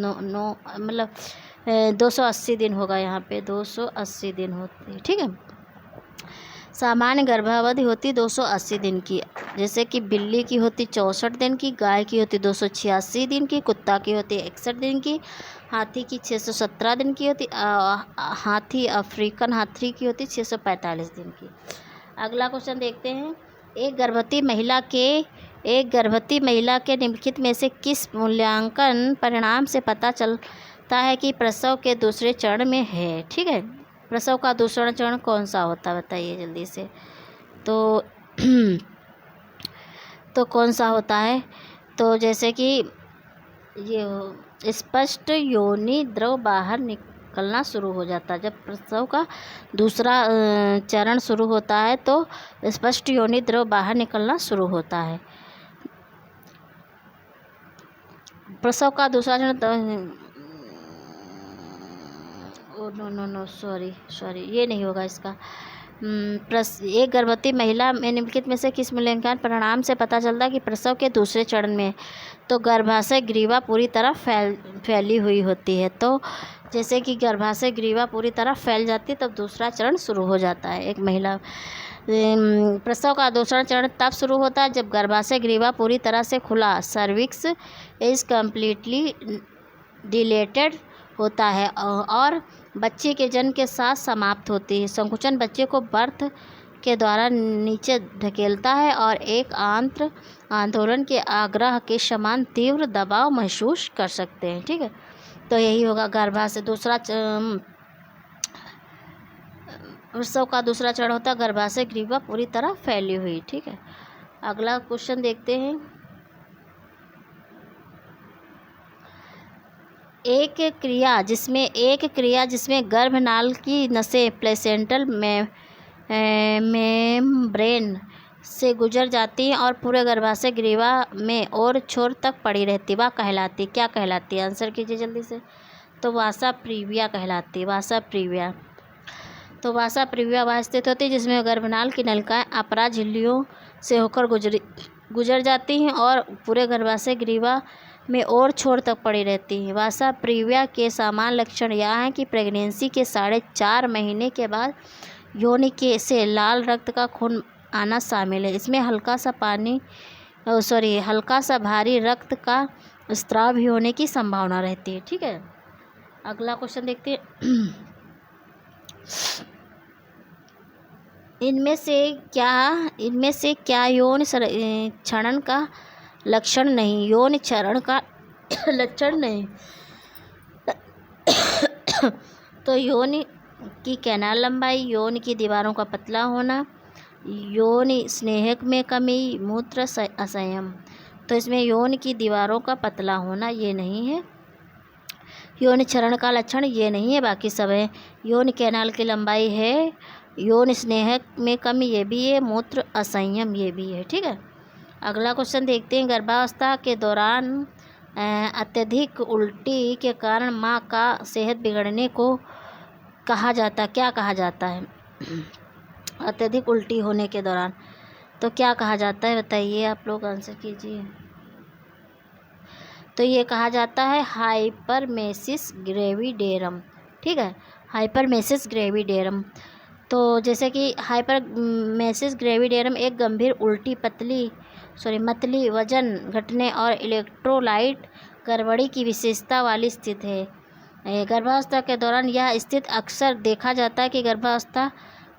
280 दिन होगा यहाँ पे, 280 दिन होती है। ठीक है, सामान्य गर्भावधि होती 280 दिन की। जैसे कि बिल्ली की होती 64 दिन की, गाय की होती 286 दिन की, कुत्ता की होती 61 दिन की, हाथी की 617 दिन की होती, अफ्रीकन हाथी की होती 645 दिन की। अगला क्वेश्चन देखते हैं। एक गर्भवती महिला के निम्नलिखित में से किस मूल्यांकन परिणाम से पता चलता है कि प्रसव के दूसरे चरण में है? ठीक है, प्रसव का दूसरा चरण कौन सा होता है बताइए जल्दी से। तो कौन सा होता है? तो जैसे कि ये स्पष्ट योनि द्रव बाहर निकलना शुरू हो जाता है। जब प्रसव का दूसरा चरण शुरू होता है तो स्पष्ट योनि द्रव बाहर निकलना शुरू होता है। प्रसव का दूसरा चरण सॉरी ये नहीं होगा इसका। एक गर्भवती महिला में निम्नलिखित में से किस मूल्यांकन परिणाम से पता चलता है कि प्रसव के दूसरे चरण में? तो गर्भाशय ग्रीवा पूरी तरह फैली हुई होती है। तो जैसे कि गर्भाशय ग्रीवा पूरी तरह फैल जाती है तब दूसरा चरण शुरू हो जाता है। एक महिला प्रसव का दूसरा चरण तब शुरू होता है जब गर्भाशय ग्रीवा पूरी तरह से खुला, सर्विक्स इज कम्प्लीटली डिलेटेड होता है और बच्चे के जन्म के साथ समाप्त होती है। संकुचन बच्चे को बर्थ के द्वारा नीचे धकेलता है और एक आंत्र आंदोलन के आग्रह के समान तीव्र दबाव महसूस कर सकते हैं। ठीक है, तो यही होगा गर्भाशय दूसरा प्रसव का दूसरा चरण होता है गर्भाशय ग्रीवा पूरी तरह फैली हुई। ठीक है, अगला क्वेश्चन देखते हैं। एक क्रिया जिसमें गर्भनाल की नसें प्लेसेंटल मेम्ब्रेन से गुजर जाती हैं और पूरे गर्भाशय ग्रीवा में और छोर तक पड़ी रहती, वह कहलाती, क्या कहलाती है? आंसर कीजिए जल्दी से। तो वासा प्रीविया कहलाती है, वासा प्रीविया। तो वासा प्रीविया वह स्थित होती है जिसमें गर्भनाल की नलिकाएं अपरा झिल्लियों से होकर गुजर जाती हैं और पूरे गर्भाशय ग्रीवा में और छोर तक पड़ी रहती हैं। वासा प्रीविया के सामान्य लक्षण यह हैं कि प्रेगनेंसी के 4.5 महीने के बाद योनि से लाल रक्त का खून आना शामिल है। इसमें हल्का सा भारी रक्त का स्राव भी होने की संभावना रहती है। ठीक है, अगला क्वेश्चन देखते हैं। इनमें से क्या यौन क्षरण का लक्षण नहीं? यौन क्षरण का लक्षण नहीं तो यौन की कैनाल लंबाई, यौन की दीवारों का पतला होना, यौन स्नेहक में कमी, मूत्र असंयम। तो तो इसमें यौन की दीवारों का पतला होना ये नहीं है। यौन क्षरण का लक्षण ये नहीं है, बाकी सब है। यौन कैनाल की लंबाई है। यौन स्नेह में कमी ये भी है। मूत्र असंयम ये भी है। ठीक है, अगला क्वेश्चन देखते हैं। गर्भावस्था के दौरान अत्यधिक उल्टी के कारण माँ का सेहत बिगड़ने को क्या कहा जाता है? अत्यधिक उल्टी होने के दौरान तो क्या कहा जाता है, बताइए, आप लोग आंसर कीजिए। तो ये कहा जाता है हाइपरमेसिस ग्रेविडेरम। ठीक है, हाइपरमेसिस ग्रेविडेरम। तो जैसे कि हाइपरमेसिस ग्रेविडेरम एक गंभीर उल्टी, मतली, वजन घटने और इलेक्ट्रोलाइट गड़बड़ी की विशेषता वाली स्थिति है। गर्भावस्था के दौरान यह स्थिति अक्सर देखा जाता है कि गर्भावस्था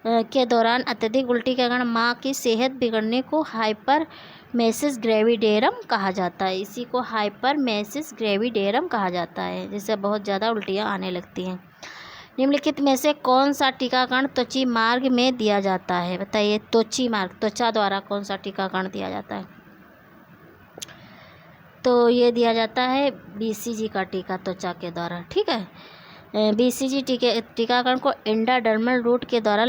के दौरान अत्यधिक उल्टी के कारण माँ की सेहत बिगड़ने को हाइपरमेसिस ग्रेविडेरम कहा जाता है। इसी को हाइपरमेसिस ग्रेविडेरम कहा जाता है, जिससे बहुत ज़्यादा उल्टियाँ आने लगती हैं। निम्नलिखित में से कौन सा टीकाकरण त्वची मार्ग में दिया जाता है, बताइए। त्वचा द्वारा कौन सा टीकाकरण दिया जाता है? तो ये दिया जाता है BCG का टीका त्वचा के द्वारा। ठीक है, BCG टीकाकरण को एंडाडर्मल रूट के द्वारा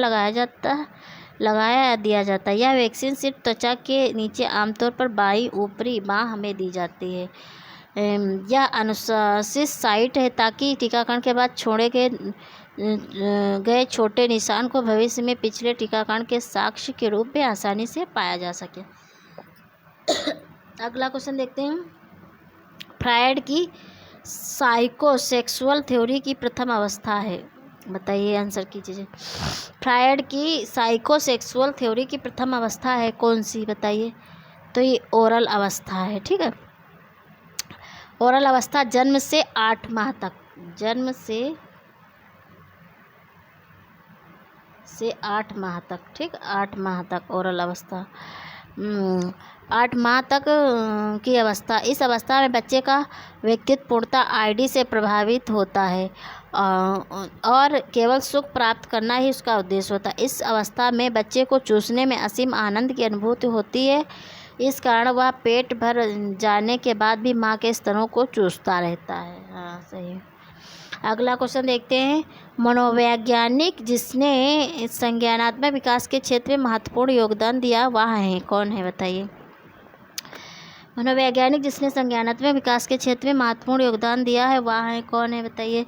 दिया जाता है। यह वैक्सीन सिर्फ त्वचा के नीचे आमतौर पर बाईं ऊपरी बाँह में दी जाती है। यह अनुशंसित साइट है ताकि टीकाकरण के बाद छोड़े गए छोटे निशान को भविष्य में पिछले टीकाकरण के साक्ष्य के रूप में आसानी से पाया जा सके। अगला क्वेश्चन देखते हैं। फ्रायड की साइकोसेक्सुअल थ्योरी की प्रथम अवस्था है, बताइए, आंसर कीजिए। फ्रायड की साइकोसेक्सुअल थ्योरी की प्रथम अवस्था है कौन सी, बताइए। तो ये ओरल अवस्था है। ठीक है, ओरल अवस्था जन्म से 8 माह तक, जन्म से 8 माह तक। ठीक, 8 माह तक ओरल अवस्था, 8 माह तक की अवस्था। इस अवस्था में बच्चे का व्यक्तित्व पूर्णतः आईडी से प्रभावित होता है और केवल सुख प्राप्त करना ही उसका उद्देश्य होता है। इस अवस्था में बच्चे को चूसने में असीम आनंद की अनुभूति होती है। इस कारण वह पेट भर जाने के बाद भी माँ के स्तनों को चूसता रहता है। हाँ, सही। अगला क्वेश्चन देखते हैं। मनोवैज्ञानिक जिसने संज्ञानात्मक विकास के क्षेत्र में महत्वपूर्ण योगदान दिया वह है कौन है, बताइए। मनोवैज्ञानिक जिसने संज्ञानात्मक विकास के क्षेत्र में महत्वपूर्ण योगदान दिया है वह है कौन है, बताइए।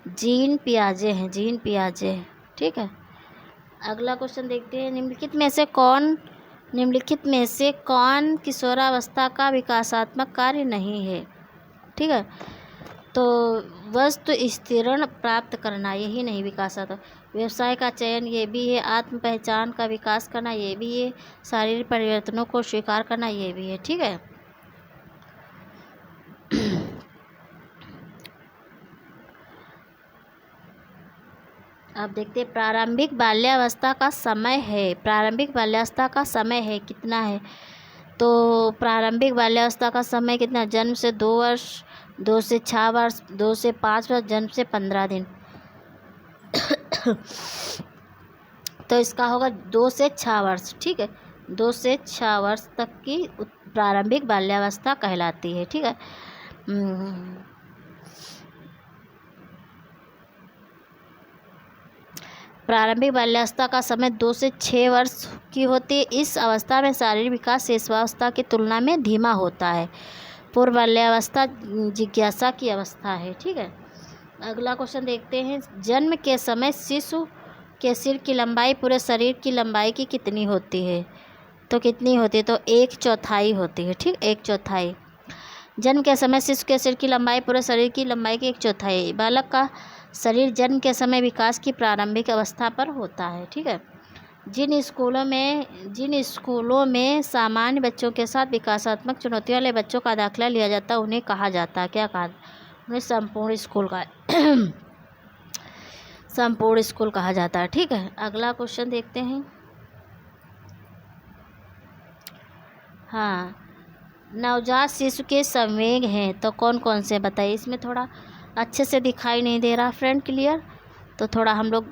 जीन पियाजे हैं, जीन पियाजे। ठीक है, अगला क्वेश्चन देखते हैं। निम्नलिखित में से कौन किशोरावस्था का विकासात्मक कार्य नहीं है? ठीक है, तो वस्तु स्थिरण प्राप्त करना यही नहीं विकासात्मक। व्यवसाय का चयन ये भी है। आत्म पहचान का विकास करना ये भी है। शारीरिक परिवर्तनों को स्वीकार करना ये भी है। ठीक है, अब देखते हैं प्रारंभिक बाल्यावस्था का समय है। प्रारंभिक बाल्यावस्था का समय है कितना है? तो प्रारंभिक बाल्यावस्था का समय कितना? जन्म से 2 वर्ष, 2 से 6 वर्ष, 2 से 5 वर्ष, जन्म से 15 दिन। तो इसका होगा 2 से 6 वर्ष। ठीक है, 2 से 6 वर्ष तक की प्रारंभिक बाल्यावस्था कहलाती है। ठीक है, प्रारंभिक बाल्यावस्था का समय 2 से 6 वर्ष की होती है। इस अवस्था में शारीरिक विकास शेषावस्था की तुलना में धीमा होता है। पूर्व बाल्यावस्था जिज्ञासा की अवस्था है। ठीक है, अगला क्वेश्चन देखते हैं। जन्म के समय शिशु के सिर की लंबाई पूरे शरीर की लंबाई की कितनी होती है? तो कितनी होती है? तो 1/4 होती है। ठीक, 1/4। जन्म के समय शिशु के सिर की लंबाई पूरे शरीर की लंबाई की 1/4। बालक का शरीर जन्म के समय विकास की प्रारंभिक अवस्था पर होता है। ठीक है, जिन स्कूलों में सामान्य बच्चों के साथ विकासात्मक चुनौतियों वाले बच्चों का दाखिला लिया जाता है उन्हें कहा जाता है, क्या कहा? उन्हें संपूर्ण स्कूल का संपूर्ण स्कूल कहा जाता है। ठीक है, अगला क्वेश्चन देखते हैं। हाँ, नवजात शिशु के संवेग हैं तो कौन कौन से, बताइए। इसमें थोड़ा अच्छे से दिखाई नहीं दे रहा फ्रेंड, क्लियर, तो थोड़ा हम लोग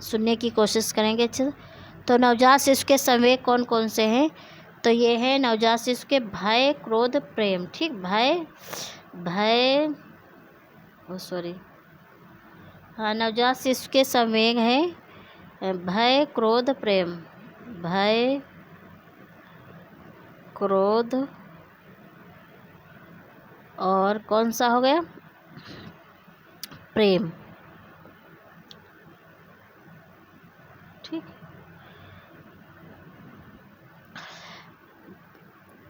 सुनने की कोशिश करेंगे अच्छे से। तो नवजात शिशु के संवेग कौन कौन से हैं? तो ये है नवजात शिशु के भय, क्रोध, प्रेम। ठीक, भय सॉरी, हाँ, नवजात शिशु के संवेग है भय, क्रोध, प्रेम। भय, क्रोध और कौन सा हो गया, प्रेम। ठीक,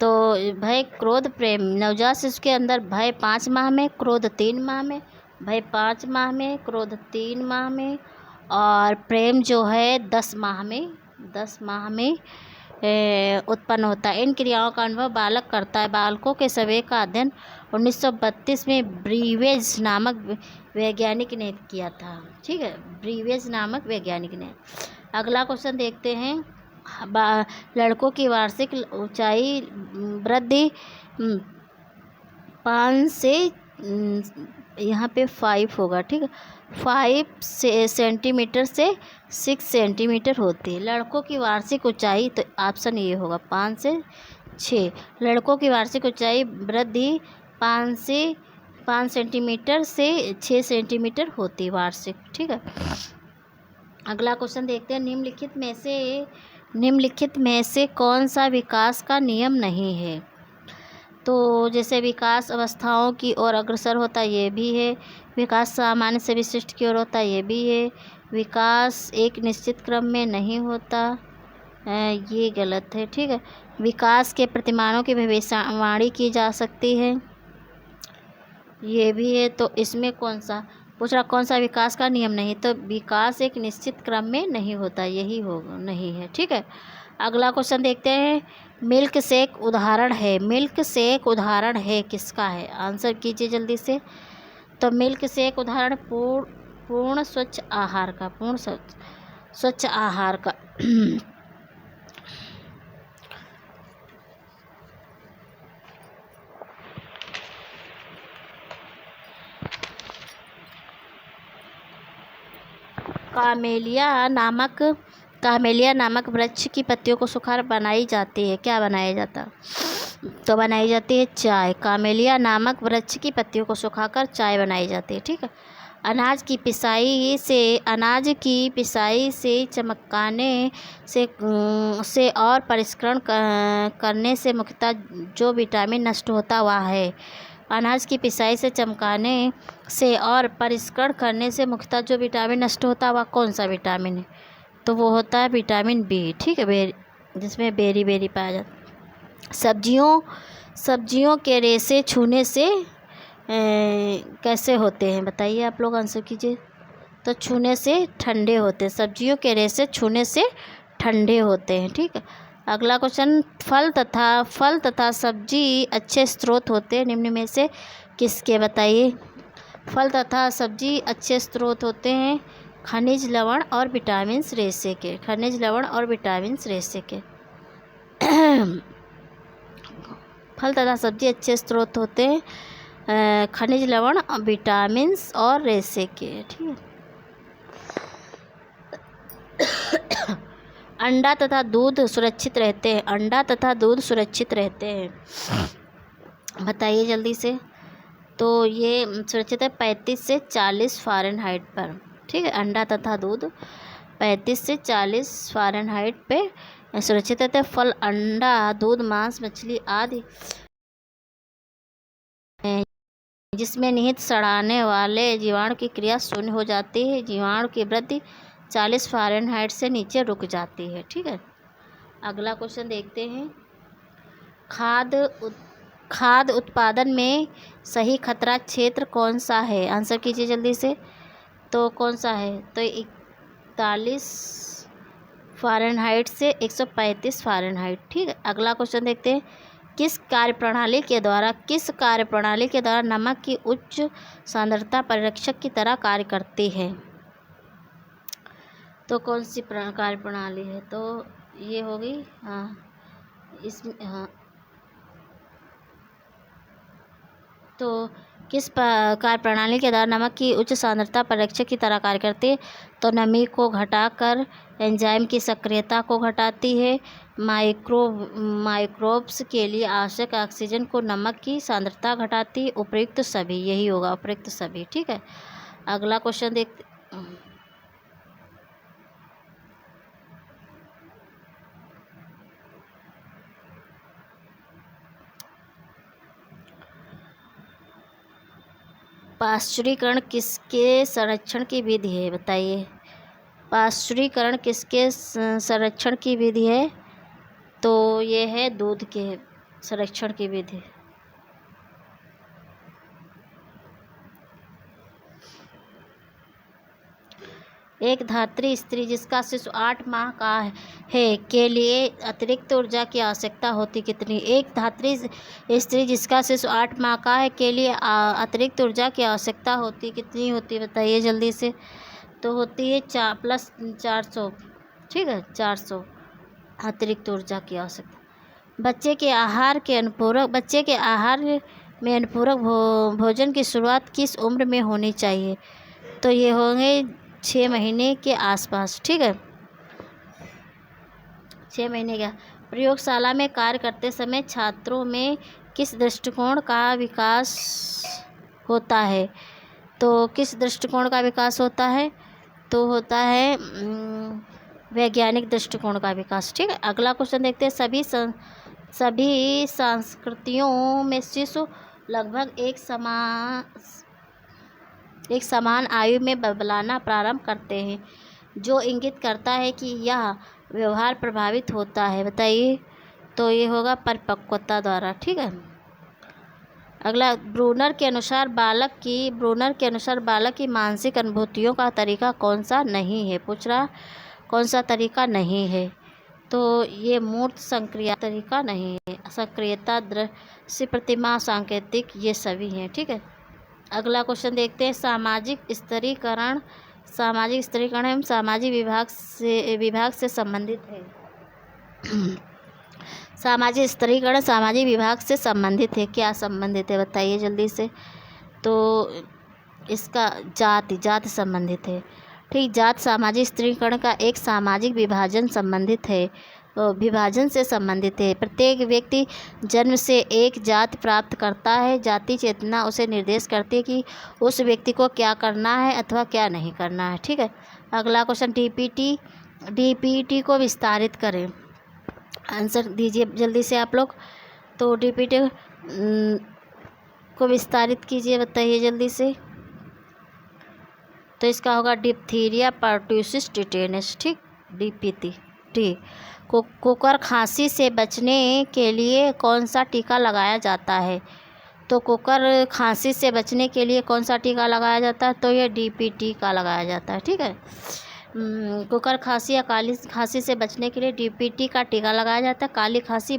तो भय, क्रोध, प्रेम। नवजात शिशु के अंदर भय 5 माह में, क्रोध 3 माह में, भय 5 माह में, क्रोध 3 माह में, और प्रेम जो है 10 माह में, 10 माह में उत्पन्न होता है। इन क्रियाओं का अनुभव बालक करता है। बालकों के संवेग का अध्ययन 1932 में ब्रीवेज नामक वैज्ञानिक ने किया था। ठीक है, ब्रीवेज नामक वैज्ञानिक ने। अगला क्वेश्चन देखते हैं। लड़कों की वार्षिक ऊंचाई वृद्धि 5 से यहाँ पे 5 होगा। ठीक है, 5 सेंटीमीटर से 6 सेंटीमीटर होती है लड़कों की वार्षिक ऊंचाई। तो ऑप्शन ये होगा 5 से 6। लड़कों की वार्षिक ऊंचाई वृद्धि 5 सेंटीमीटर से 6 सेंटीमीटर होती है वार्षिक। ठीक है, अगला क्वेश्चन देखते हैं। निम्नलिखित में से कौन सा विकास का नियम नहीं है? तो जैसे विकास अवस्थाओं की ओर अग्रसर होता है, ये भी है। विकास सामान्य से विशिष्ट की ओर होता है, ये भी है। विकास एक निश्चित क्रम में नहीं होता, ये गलत है। ठीक है, विकास के प्रतिमानों की भविष्यवाणी की जा सकती है, ये भी है। तो इसमें कौन सा पूछ रहा, कौन सा विकास का नियम नहीं? तो विकास एक निश्चित क्रम में नहीं होता, यही होगा, नहीं है। ठीक है, अगला क्वेश्चन देखते हैं। मिल्क शेक उदाहरण है। मिल्क शेक उदाहरण है किसका है? आंसर कीजिए जल्दी से। तो मिल्क शेक उदाहरण पूर्ण स्वच्छ आहार का, पूर्ण स्वच्छ आहार का। कामेलिया नामक वृक्ष की पत्तियों को सुखाकर बनाई जाती है। क्या बनाया जाता? तो बनाई जाती है चाय। कामेलिया नामक वृक्ष की पत्तियों को सुखाकर चाय बनाई जाती है। ठीक है, अनाज की पिसाई से चमकाने से और परिष्करण करने से मुख्यतः जो विटामिन नष्ट होता हुआ है। अनाज की पिसाई से चमकाने से और परिष्करण करने से मुख्यतः जो विटामिन नष्ट होता हुआ कौन सा विटामिन है? तो वो होता है विटामिन बी। ठीक है, जिसमें बेरी पाया जाता है। सब्जियों के रेशे छूने से कैसे होते हैं? बताइए, आप लोग आंसर कीजिए। तो छूने से ठंडे होते हैं। सब्जियों के रेशे छूने से ठंडे होते हैं। ठीक है, अगला क्वेश्चन। फल तथा सब्जी अच्छे स्रोत होते हैं निम्न में से किसके? बताइए। फल तथा सब्जी अच्छे स्रोत होते हैं खनिज, लवण और विटामिन रेशे के। खनिज, लवण और विटामिन रेशे के। फल तथा सब्जी अच्छे स्रोत होते हैं खनिज, लवण, विटामिन और रेशे के। ठीक है, अंडा तथा दूध सुरक्षित रहते हैं। अंडा तथा दूध सुरक्षित रहते हैं, बताइए जल्दी से। तो ये सुरक्षित है 35 से 40 फ़ारेनहाइट पर। ठीक है, अंडा तथा दूध 35 से 40 फ़ारेनहाइट पे सुरक्षित रहते हैं। फल, अंडा, दूध, मांस, मछली आदि जिसमें निहित सड़ाने वाले जीवाणु की क्रिया शून्य हो जाती है। जीवाणु की वृद्धि 40 फ़ारेनहाइट से नीचे रुक जाती है। ठीक है, अगला क्वेश्चन देखते हैं। खाद्य उत्पादन में सही खतरा क्षेत्र कौन सा है? आंसर कीजिए जल्दी से। तो कौन सा है? तो 41 फ़ारेनहाइट से 135 फ़ारेनहाइट। ठीक है, अगला क्वेश्चन देखते हैं। किस कार्यप्रणाली के द्वारा नमक की उच्च सांद्रता परिरक्षक की तरह कार्य करती है? तो कौन सी कार्यप्रणाली है? तो ये होगी, हाँ, इसमें, हाँ, तो किस कार्यप्रणाली के द्वारा नमक की उच्च सांद्रता परीक्षक की तरह कार्य करती है? तो नमी को घटाकर एंजाइम की सक्रियता को घटाती है। माइक्रोब्स के लिए आवश्यक ऑक्सीजन को नमक की सांद्रता घटाती है। उपयुक्त सभी, यही होगा उपयुक्त सभी। ठीक है, अगला क्वेश्चन देखते। पाश्चुरीकरण किसके संरक्षण की विधि है? बताइए, पाश्चुरीकरण किसके संरक्षण की विधि है? तो ये है दूध के संरक्षण की विधि। एक धात्री स्त्री जिसका शिशु 8 माह का है के लिए अतिरिक्त ऊर्जा की आवश्यकता होती कितनी? एक धात्री स्त्री जिसका शिशु 8 माह का है के लिए अतिरिक्त ऊर्जा की आवश्यकता होती कितनी होती? बताइए जल्दी से। तो होती है 4 + 400। ठीक है, 400 अतिरिक्त ऊर्जा की आवश्यकता। बच्चे के आहार में अनुपूरक भोजन की शुरुआत किस उम्र में होनी चाहिए? तो ये होंगे 6 महीने के आसपास। ठीक है, 6 महीने का। प्रयोगशाला में कार्य करते समय छात्रों में किस दृष्टिकोण का विकास होता है? तो किस दृष्टिकोण का विकास होता है? तो होता है वैज्ञानिक दृष्टिकोण का विकास। ठीक है, अगला क्वेश्चन देखते हैं। सभी संस्कृतियों में शिशु लगभग एक समान आयु में बबलाना प्रारंभ करते हैं, जो इंगित करता है कि यह व्यवहार प्रभावित होता है। बताइए, तो ये होगा परिपक्वता द्वारा। ठीक है, अगला। ब्रूनर के अनुसार बालक की मानसिक अनुभूतियों का तरीका कौन सा नहीं है? पूछ रहा कौन सा तरीका नहीं है? तो ये मूर्त संक्रिया तरीका नहीं है। सक्रियता, दृश्य प्रतिमा, सांकेतिक, ये सभी हैं। ठीक है, अगला क्वेश्चन देखते हैं। सामाजिक स्तरीकरण एवं सामाजिक विभाग से संबंधित है। सामाजिक स्तरीकरण सामाजिक विभाग से संबंधित है। क्या संबंधित है? बताइए जल्दी से। तो इसका जाति संबंधित है। ठीक, जात सामाजिक स्तरीकरण का एक सामाजिक विभाजन से संबंधित है। प्रत्येक व्यक्ति जन्म से एक जाति प्राप्त करता है। जाति चेतना उसे निर्देश करती है कि उस व्यक्ति को क्या करना है अथवा क्या नहीं करना है। ठीक है, अगला क्वेश्चन। डीपीटी को विस्तारित करें। आंसर दीजिए जल्दी से आप लोग। तो डीपीटी को विस्तारित कीजिए, बताइए जल्दी से। तो इसका होगा डिप्थीरिया पर्ट्यूसिस टिटेनस। ठीक, डीपीटी। ठीक, कुकर खांसी से बचने के लिए कौन सा टीका लगाया जाता है? तो कुकर खांसी से बचने के लिए कौन सा टीका लगाया जाता है? तो ये डीपीटी का लगाया जाता है। ठीक है, कुकर खांसी या काली खांसी से बचने के लिए डीपीटी का टीका लगाया जाता है। काली खांसी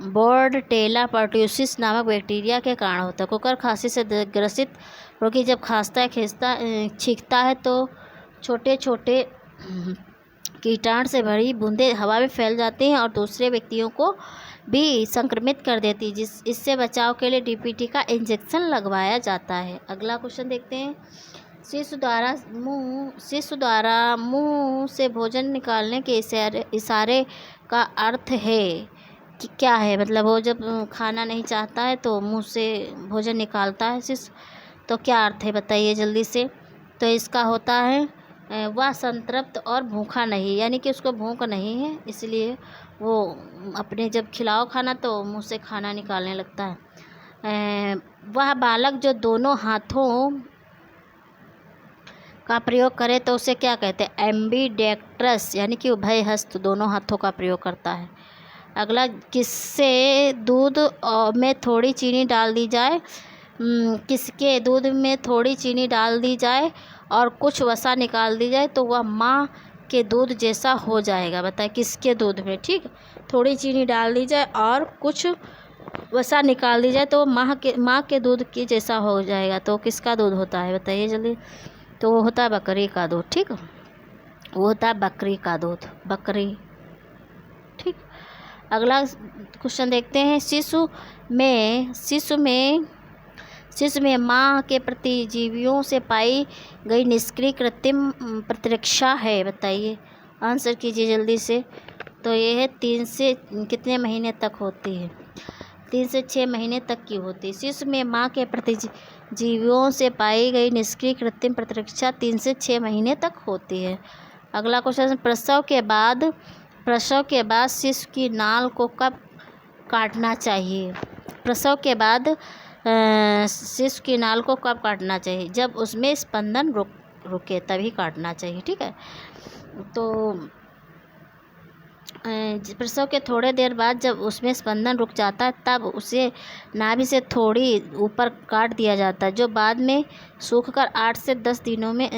बोर्डटेला पर्ट्यूसिस नामक बैक्टीरिया के कारण होता है। कुकर खांसी से ग्रसित रोगी जब खांसता है, छींकता है तो छोटे छोटे कीटाणु से भरी बूंदें हवा में फैल जाती हैं और दूसरे व्यक्तियों को भी संक्रमित कर देती है। इससे बचाव के लिए डीपीटी का इंजेक्शन लगवाया जाता है। अगला क्वेश्चन देखते हैं। शिशु द्वारा मुंह से भोजन निकालने के इशारे का अर्थ है कि क्या है? मतलब वो जब खाना नहीं चाहता है तो मुंह से भोजन निकालता है शिशु, तो क्या अर्थ है? बताइए जल्दी से। तो इसका होता है वह संतृप्त और भूखा नहीं, यानी कि उसको भूख नहीं है, इसलिए वो अपने जब खिलाओ खाना तो मुंह से खाना निकालने लगता है। वह बालक जो दोनों हाथों का प्रयोग करे तो उसे क्या कहते हैं? एम्बीडेक्ट्रस, यानी कि उभय हस्त, दोनों हाथों का प्रयोग करता है। अगला। किसके दूध में थोड़ी चीनी डाल दी जाए किसके दूध में थोड़ी चीनी डाल दी जाए और कुछ वसा निकाल दी जाए तो वह माँ के दूध जैसा हो जाएगा? बताए किसके दूध में। ठीक, थोड़ी चीनी डाल दी जाए और कुछ वसा निकाल दी जाए तो माँ के दूध की जैसा हो जाएगा। तो किसका दूध होता है? बताइए जल्दी। तो वो होता है बकरी का दूध। ठीक, वो होता है बकरी का दूध, बकरी। ठीक, अगला क्वेश्चन देखते हैं। शिशु में शिशु में माँ के प्रतिजीवियों से पाई गई निष्क्रिय कृत्रिम प्रतिरक्षा है। बताइए, आंसर कीजिए जल्दी से। तो ये है 3 से कितने महीने तक होती है? 3 से 6 महीने तक की होती है। शिशु में माँ के प्रतिजीवियों से पाई गई निष्क्रिय कृत्रिम प्रतिरक्षा 3 से 6 महीने तक होती है। अगला क्वेश्चन, प्रसव के बाद शिशु की नाल को कब काटना चाहिए? प्रसव के बाद शिशु की नाल को कब काटना चाहिए? जब उसमें स्पंदन रुके तभी काटना चाहिए। ठीक है, तो प्रसव के थोड़े देर बाद जब उसमें स्पंदन रुक जाता है तब उसे नाभि से थोड़ी ऊपर काट दिया जाता है, जो बाद में सूखकर 8 से 10 दिनों में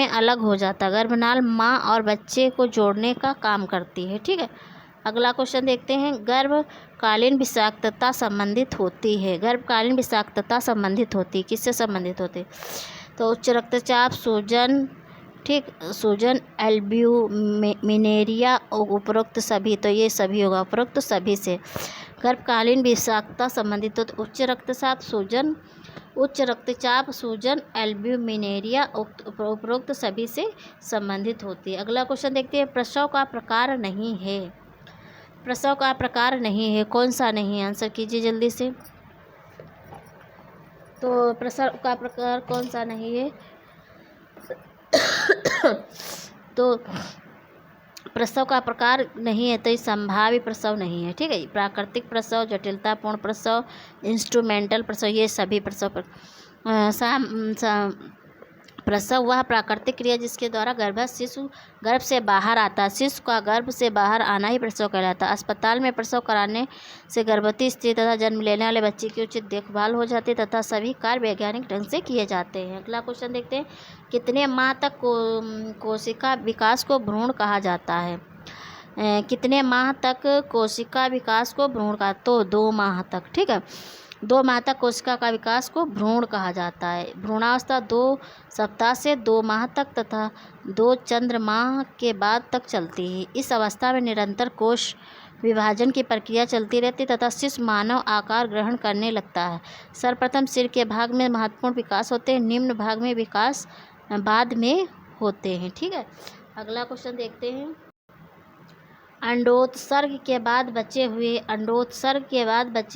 अलग हो जाता है। गर्भनाल माँ और बच्चे को जोड़ने का काम करती है। ठीक है, अगला क्वेश्चन देखते हैं। गर्भकालीन विषाक्तता संबंधित होती है। गर्भकालीन विषाक्तता संबंधित होती है, किससे संबंधित होती है? तो उच्च रक्तचाप, सूजन, ठीक, सूजन, एल्ब्यूमिनेरिया, उपरोक्त सभी। तो ये सभी होगा, उपरोक्त सभी से गर्भकालीन विषाक्तता संबंधित हो। तो उच्च रक्तचाप, सूजन, एल्ब्यूमिनेरिया उपरोक्त सभी से संबंधित होती है। अगला क्वेश्चन देखते हैं। प्रसव का प्रकार नहीं है। प्रसव का प्रकार नहीं है, कौन सा नहीं है? आंसर कीजिए जल्दी से। तो प्रसव का प्रकार कौन सा नहीं है? तो प्रसव का प्रकार नहीं है, तो ये संभाव्य प्रसव नहीं है। ठीक है, प्राकृतिक प्रसव, जटिलतापूर्ण प्रसव, इंस्ट्रूमेंटल प्रसव, ये सभी प्रसव प्रसव वह प्राकृतिक क्रिया जिसके द्वारा शिशु गर्भ से बाहर आता है। शिशु का गर्भ से बाहर आना ही प्रसव कहलाता है। अस्पताल में प्रसव कराने से गर्भवती स्त्री तथा जन्म लेने वाले बच्चे की उचित देखभाल हो जाती है तथा सभी कार्य वैज्ञानिक ढंग से किए जाते हैं। अगला क्वेश्चन देखते हैं। कितने माह तक कोशिका विकास को भ्रूण कहा जाता है? कितने माह तक कोशिका विकास को भ्रूण का? तो 2 माह तक। ठीक है, 2 माह तक कोशिका का विकास को भ्रूण कहा जाता है। भ्रूणावस्था 2 सप्ताह से 2 माह तक तथा 2 चंद्रमाह के बाद तक चलती है। इस अवस्था में निरंतर कोश विभाजन की प्रक्रिया चलती रहती तथा शिशु मानव आकार ग्रहण करने लगता है। सर्वप्रथम सिर के भाग में महत्वपूर्ण विकास होते हैं, निम्न भाग में विकास बाद में होते हैं। ठीक है, अगला क्वेश्चन देखते हैं। अंडोत्सर्ग के बाद बचे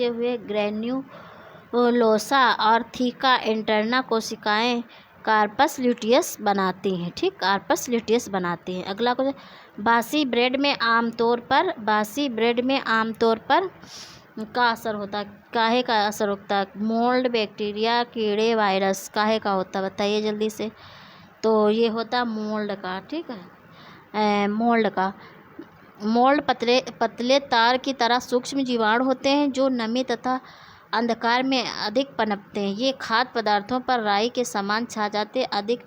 हुए ग्रैन्युलोसा और थीका इंटरना कोशिकाएं कार्पस ल्यूटियस बनाती हैं। ठीक, कार्पस ल्यूटियस बनाती हैं। अगला क्वेश्चन। बासी ब्रेड में आमतौर पर का असर होता है? काहे का असर होता है? मोल्ड, बैक्टीरिया, कीड़े, वायरस, काहे का होता है? बताइए जल्दी से। तो ये होता मोल्ड का। ठीक है, मोल्ड पतले तार की तरह सूक्ष्म जीवाणु होते हैं जो नमी तथा अंधकार में अधिक पनपते हैं। ये खाद्य पदार्थों पर राई के समान छा जाते हैं। अधिक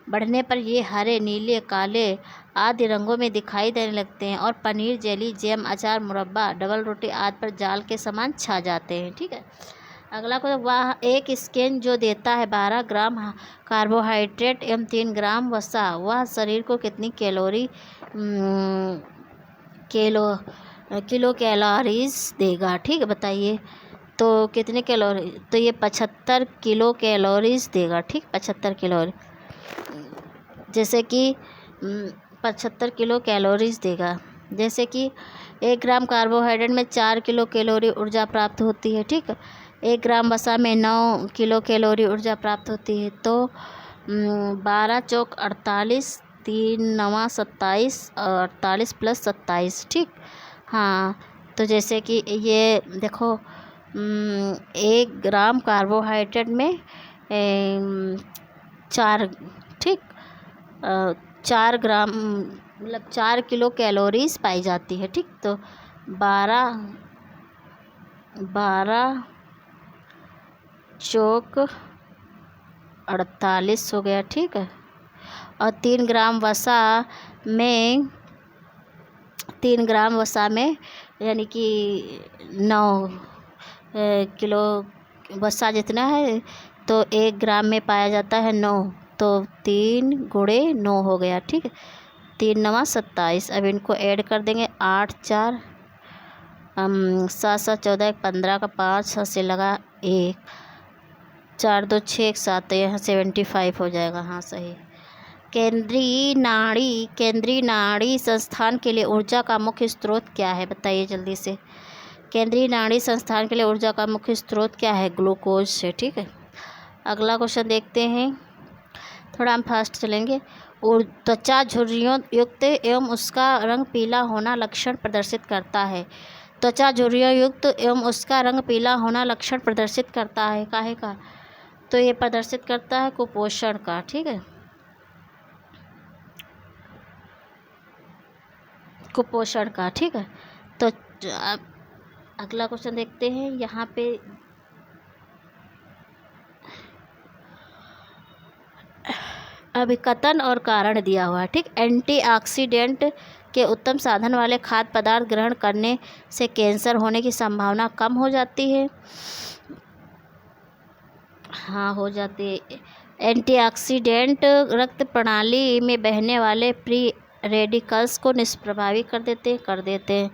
बढ़ने पर ये हरे, नीले, काले आदि रंगों में दिखाई देने लगते हैं और पनीर, जेली, जैम, अचार, मुरब्बा, डबल रोटी आदि पर जाल के समान छा जाते हैं। ठीक है, अगला क्वेश्चन। वह एक स्कैन जो देता है 12 ग्राम कार्बोहाइड्रेट एवं 3 ग्राम वसा, वह शरीर को कितनी किलो कैलोरीज देगा? ठीक है, बताइए। तो कितने कैलोरी? तो ये 75 किलो कैलोरीज देगा। ठीक, 75 कैलोरी, जैसे कि 75 किलो कैलोरीज देगा। जैसे कि 1 ग्राम कार्बोहाइड्रेट में 4 किलो कैलोरी ऊर्जा प्राप्त होती है। ठीक, 1 ग्राम वसा में 9 किलो कैलोरी ऊर्जा प्राप्त होती है। तो 12 चौक 48, 3 नवा 27, 48 + 27। ठीक, हाँ, तो जैसे कि ये देखो 1 ग्राम कार्बोहाइड्रेट में 4, ठीक, 4 ग्राम मतलब 4 किलो कैलोरीज पाई जाती है। ठीक, तो 12 चौक 48 हो गया। ठीक है, और 3 ग्राम वसा में यानी कि 9 किलो वसा जितना है तो 1 ग्राम में पाया जाता है 9, तो 3 × 9 हो गया। ठीक है, 3 नवा 27। अब इनको ऐड कर देंगे 8 × 4 7 7 14 1 15 का 5 से लगा 1 4 2 6 1 7, तो यहाँ 75 हो जाएगा। हाँ सही। केंद्रीय नाड़ी संस्थान के लिए ऊर्जा का मुख्य स्रोत क्या है, बताइए जल्दी से। केंद्रीय नाड़ी संस्थान के लिए ऊर्जा का मुख्य स्रोत क्या है, ग्लूकोज से। ठीक है, अगला क्वेश्चन देखते हैं, थोड़ा हम फास्ट चलेंगे। त्वचा झुर्रियों युक्त एवं उसका रंग पीला होना लक्षण प्रदर्शित करता है। त्वचा झुर्रियों युक्त एवं उसका रंग पीला होना लक्षण प्रदर्शित करता है काहे का, तो ये प्रदर्शित करता है कुपोषण का। ठीक है, कुपोषण का। ठीक है, तो अगला क्वेश्चन देखते हैं, यहाँ पे अभिकथन और कारण दिया हुआ है। ठीक, एंटीऑक्सीडेंट के उत्तम साधन वाले खाद्य पदार्थ ग्रहण करने से कैंसर होने की संभावना कम हो जाती है। हाँ हो जाती है। एंटीऑक्सीडेंट रक्त प्रणाली में बहने वाले फ्री रेडिकल्स को निष्प्रभावी कर देते हैं।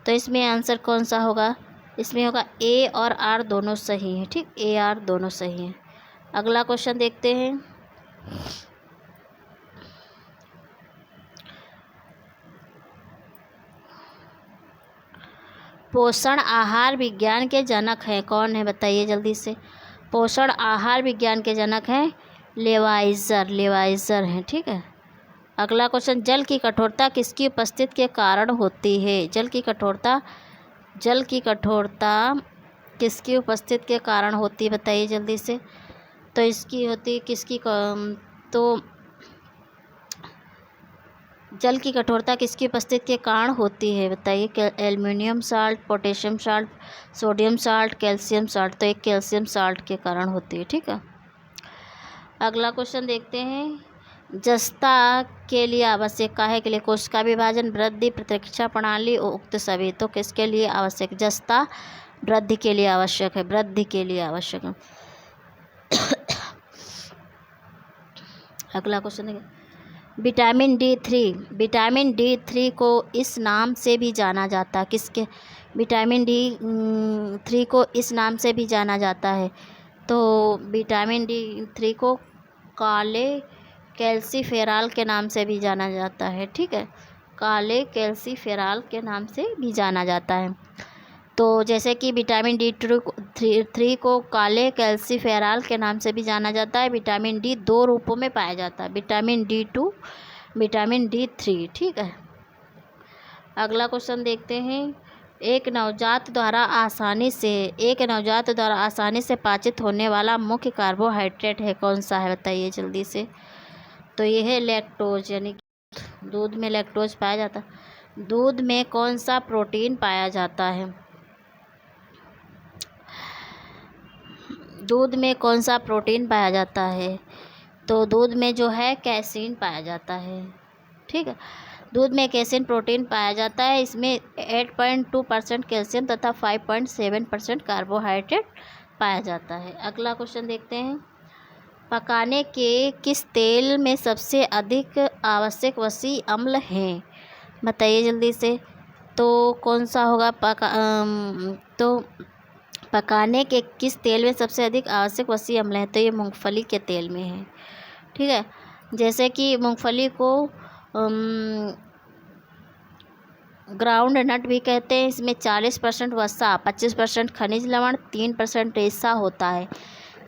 तो इसमें आंसर कौन सा होगा, इसमें होगा ए और आर दोनों सही हैं। ठीक, ए आर दोनों सही हैं। अगला क्वेश्चन देखते हैं, पोषण आहार विज्ञान के जनक हैं, कौन है बताइए जल्दी से। पोषण आहार विज्ञान के जनक हैं लेवाइजर हैं। ठीक है, अगला क्वेश्चन, जल की कठोरता किसकी उपस्थिति के कारण होती है। जल की कठोरता किसकी उपस्थिति के कारण होती है, बताइए जल्दी से। तो इसकी होती किसकी, तो जल की कठोरता किसकी उपस्थिति के कारण होती है, बताइए। Aluminium salt, potassium salt, sodium salt, calcium salt, तो एक कैल्शियम साल्ट के कारण होती है। ठीक है, अगला क्वेश्चन देखते हैं, जस्ता के लिए आवश्यक काहे के लिए, कोशिका विभाजन, वृद्धि, प्रतिरक्षा प्रणाली, उक्त सभी। तो किसके लिए आवश्यक, जस्ता वृद्धि के लिए आवश्यक है, वृद्धि के लिए आवश्यक है। अगला क्वेश्चन देखिए, विटामिन D3 को इस नाम से भी जाना जाता है, किसके, विटामिन D3 को इस नाम से भी जाना जाता है। तो विटामिन D3 को काले कैल्सीफेरॉल के नाम से भी जाना जाता है। ठीक है, काले कैल्सीफेरॉल के नाम से भी जाना जाता है। तो जैसे कि विटामिन D3 को काले कैल्सीफेरॉल के नाम से भी जाना जाता है। विटामिन D 2 रूपों में पाया जाता है, विटामिन D2, विटामिन D3। ठीक है, अगला क्वेश्चन देखते हैं, एक नवजात द्वारा आसानी से पाचित होने वाला मुख्य कार्बोहाइड्रेट है, कौन सा है बताइए जल्दी से। तो ये है लैक्टोज, यानी दूध में लैक्टोज पाया जाता है। दूध में कौन सा प्रोटीन पाया जाता है, दूध में कौन सा प्रोटीन पाया जाता है, तो दूध में जो है कैसीन पाया जाता है। ठीक है, दूध में कैसीन प्रोटीन पाया जाता है। इसमें 8.2% कैल्शियम तथा 5.7% कार्बोहाइड्रेट पाया जाता है। अगला क्वेश्चन देखते हैं, पकाने के किस तेल में सबसे अधिक आवश्यक वसी अम्ल हैं, बताइए जल्दी से। तो कौन सा होगा, तो पकाने के किस तेल में सबसे अधिक आवश्यक वसी अम्ल है, तो ये मूंगफली के तेल में है। ठीक है, जैसे कि मूंगफली को ग्राउंड नट भी कहते हैं। इसमें 40% वसा, 25% खनिज लवण, 3% रेशा होता है।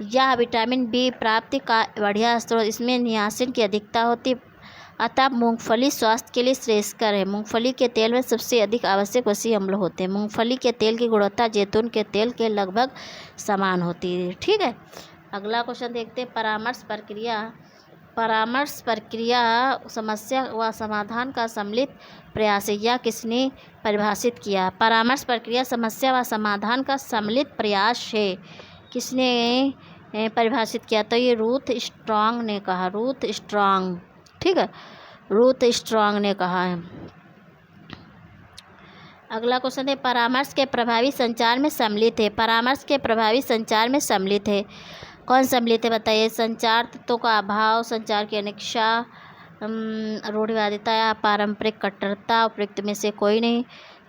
यह विटामिन बी प्राप्ति का बढ़िया स्रोत, इसमें नियासिन की अधिकता होती है, अतः मूंगफली स्वास्थ्य के लिए श्रेयस्कर है। मूंगफली के तेल में सबसे अधिक आवश्यक वसी अम्ल होते हैं। मूंगफली के तेल की गुणवत्ता जैतून के तेल के लगभग समान होती है। ठीक है, अगला क्वेश्चन देखते हैं, परामर्श प्रक्रिया समस्या व समाधान का सम्मिलित प्रयास है, यह किसने परिभाषित किया। परामर्श प्रक्रिया समस्या व समाधान का सम्मिलित प्रयास है, किसने परिभाषित किया, तो ये रूथ स्ट्रॉन्ग ने कहा, रूथ स्ट्रॉन्ग। ठीक है, रूथ स्ट्रॉन्ग ने कहा है। अगला क्वेश्चन है, परामर्श के प्रभावी संचार में सम्मिलित है, परामर्श के प्रभावी संचार में सम्मिलित है, कौन सम्मिलित है बताइए। संचार तत्वों का अभाव, संचार की अनिच्छा, रूढ़िवादिता या पारंपरिक कट्टरता, उपयुक्त में से कोई नहीं।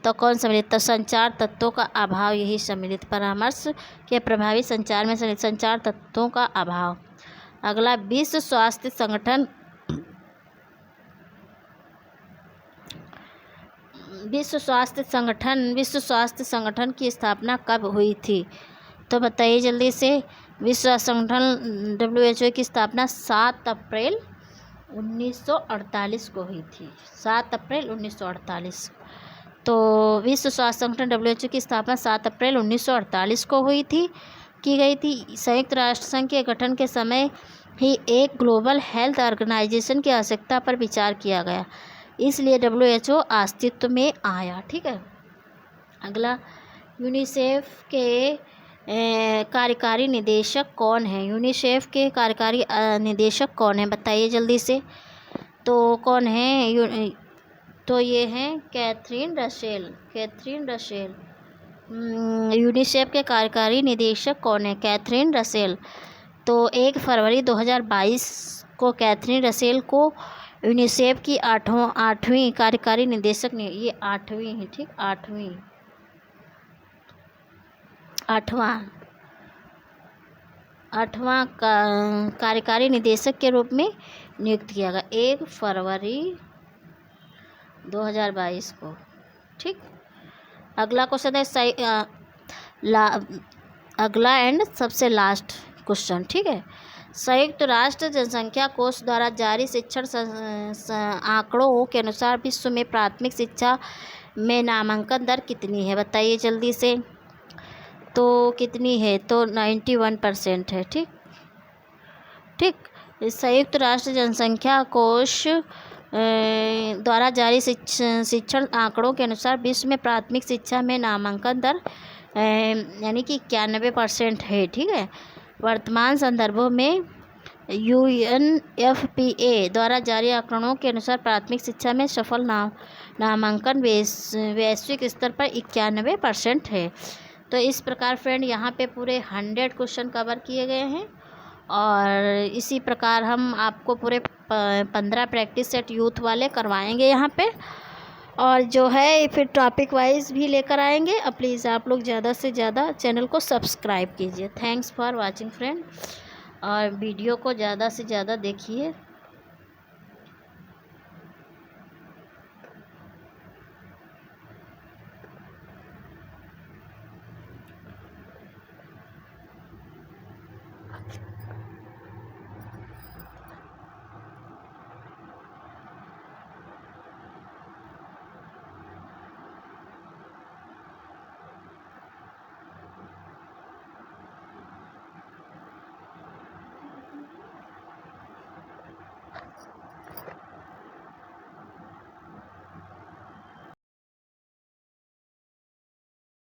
तो कौन सम्मिलित? तो संचार तत्वों का अभाव, यही सम्मिलित। परामर्श के प्रभावी संचार में सम्मिलित संचार तत्वों का अभाव। अगला, विश्व स्वास्थ्य संगठन विश्व स्वास्थ्य संगठन की स्थापना कब हुई थी? तो बताइए जल्दी से। विश्व स्वास्थ्य संगठन WHO की स्थापना 7 अप्रैल 1948 को हुई थी। 7 अप्रैल 1948। तो विश्व स्वास्थ्य संगठन WHO की स्थापना 7 अप्रैल 1948 को की गई थी। संयुक्त राष्ट्र संघ के गठन के समय ही एक ग्लोबल हेल्थ ऑर्गेनाइजेशन की आवश्यकता पर विचार किया गया, इसलिए WHO अस्तित्व में आया। ठीक है। अगला, यूनिसेफ के कार्यकारी निदेशक कौन है? यूनिसेफ के कार्यकारी निदेशक कौन है? बताइए जल्दी से। तो कौन है? तो ये हैं कैथरीन रसेल। यूनिसेफ के कार्यकारी निदेशक कौन है? Catherine Russell. तो 1 फरवरी 2022 को कैथरीन रसेल को यूनिसेफ की 8वीं कार्यकारी निदेशक ने, ये 8वीं है, ठीक, 8वां कार्यकारी निदेशक के रूप में नियुक्त किया गया 1 फरवरी 2022 को। ठीक। अगला क्वेश्चन है अगला एंड सबसे लास्ट क्वेश्चन। ठीक है। संयुक्त राष्ट्र जनसंख्या कोष द्वारा जारी शिक्षण आंकड़ों के अनुसार विश्व में प्राथमिक शिक्षा में नामांकन दर कितनी है? बताइए जल्दी से। तो कितनी है? तो 91% है। ठीक। संयुक्त राष्ट्र जनसंख्या कोष द्वारा जारी शिक्षण आंकड़ों के अनुसार विश्व में प्राथमिक शिक्षा में नामांकन दर यानी कि 91% है। ठीक है। वर्तमान संदर्भों में UNFPA द्वारा जारी आंकड़ों के अनुसार प्राथमिक शिक्षा में सफल नामांकन वैश्विक स्तर पर 91% है। तो इस प्रकार फ्रेंड यहाँ पे पूरे 100 क्वेश्चन कवर किए गए हैं और इसी प्रकार हम आपको पूरे 15 प्रैक्टिस सेट यूथ वाले करवाएंगे यहाँ पे, और जो है फिर टॉपिक वाइज भी लेकर आएंगे। अब प्लीज़ आप लोग ज़्यादा से ज़्यादा चैनल को सब्सक्राइब कीजिए। थैंक्स फॉर वाचिंग फ्रेंड, और वीडियो को ज़्यादा से ज़्यादा देखिए।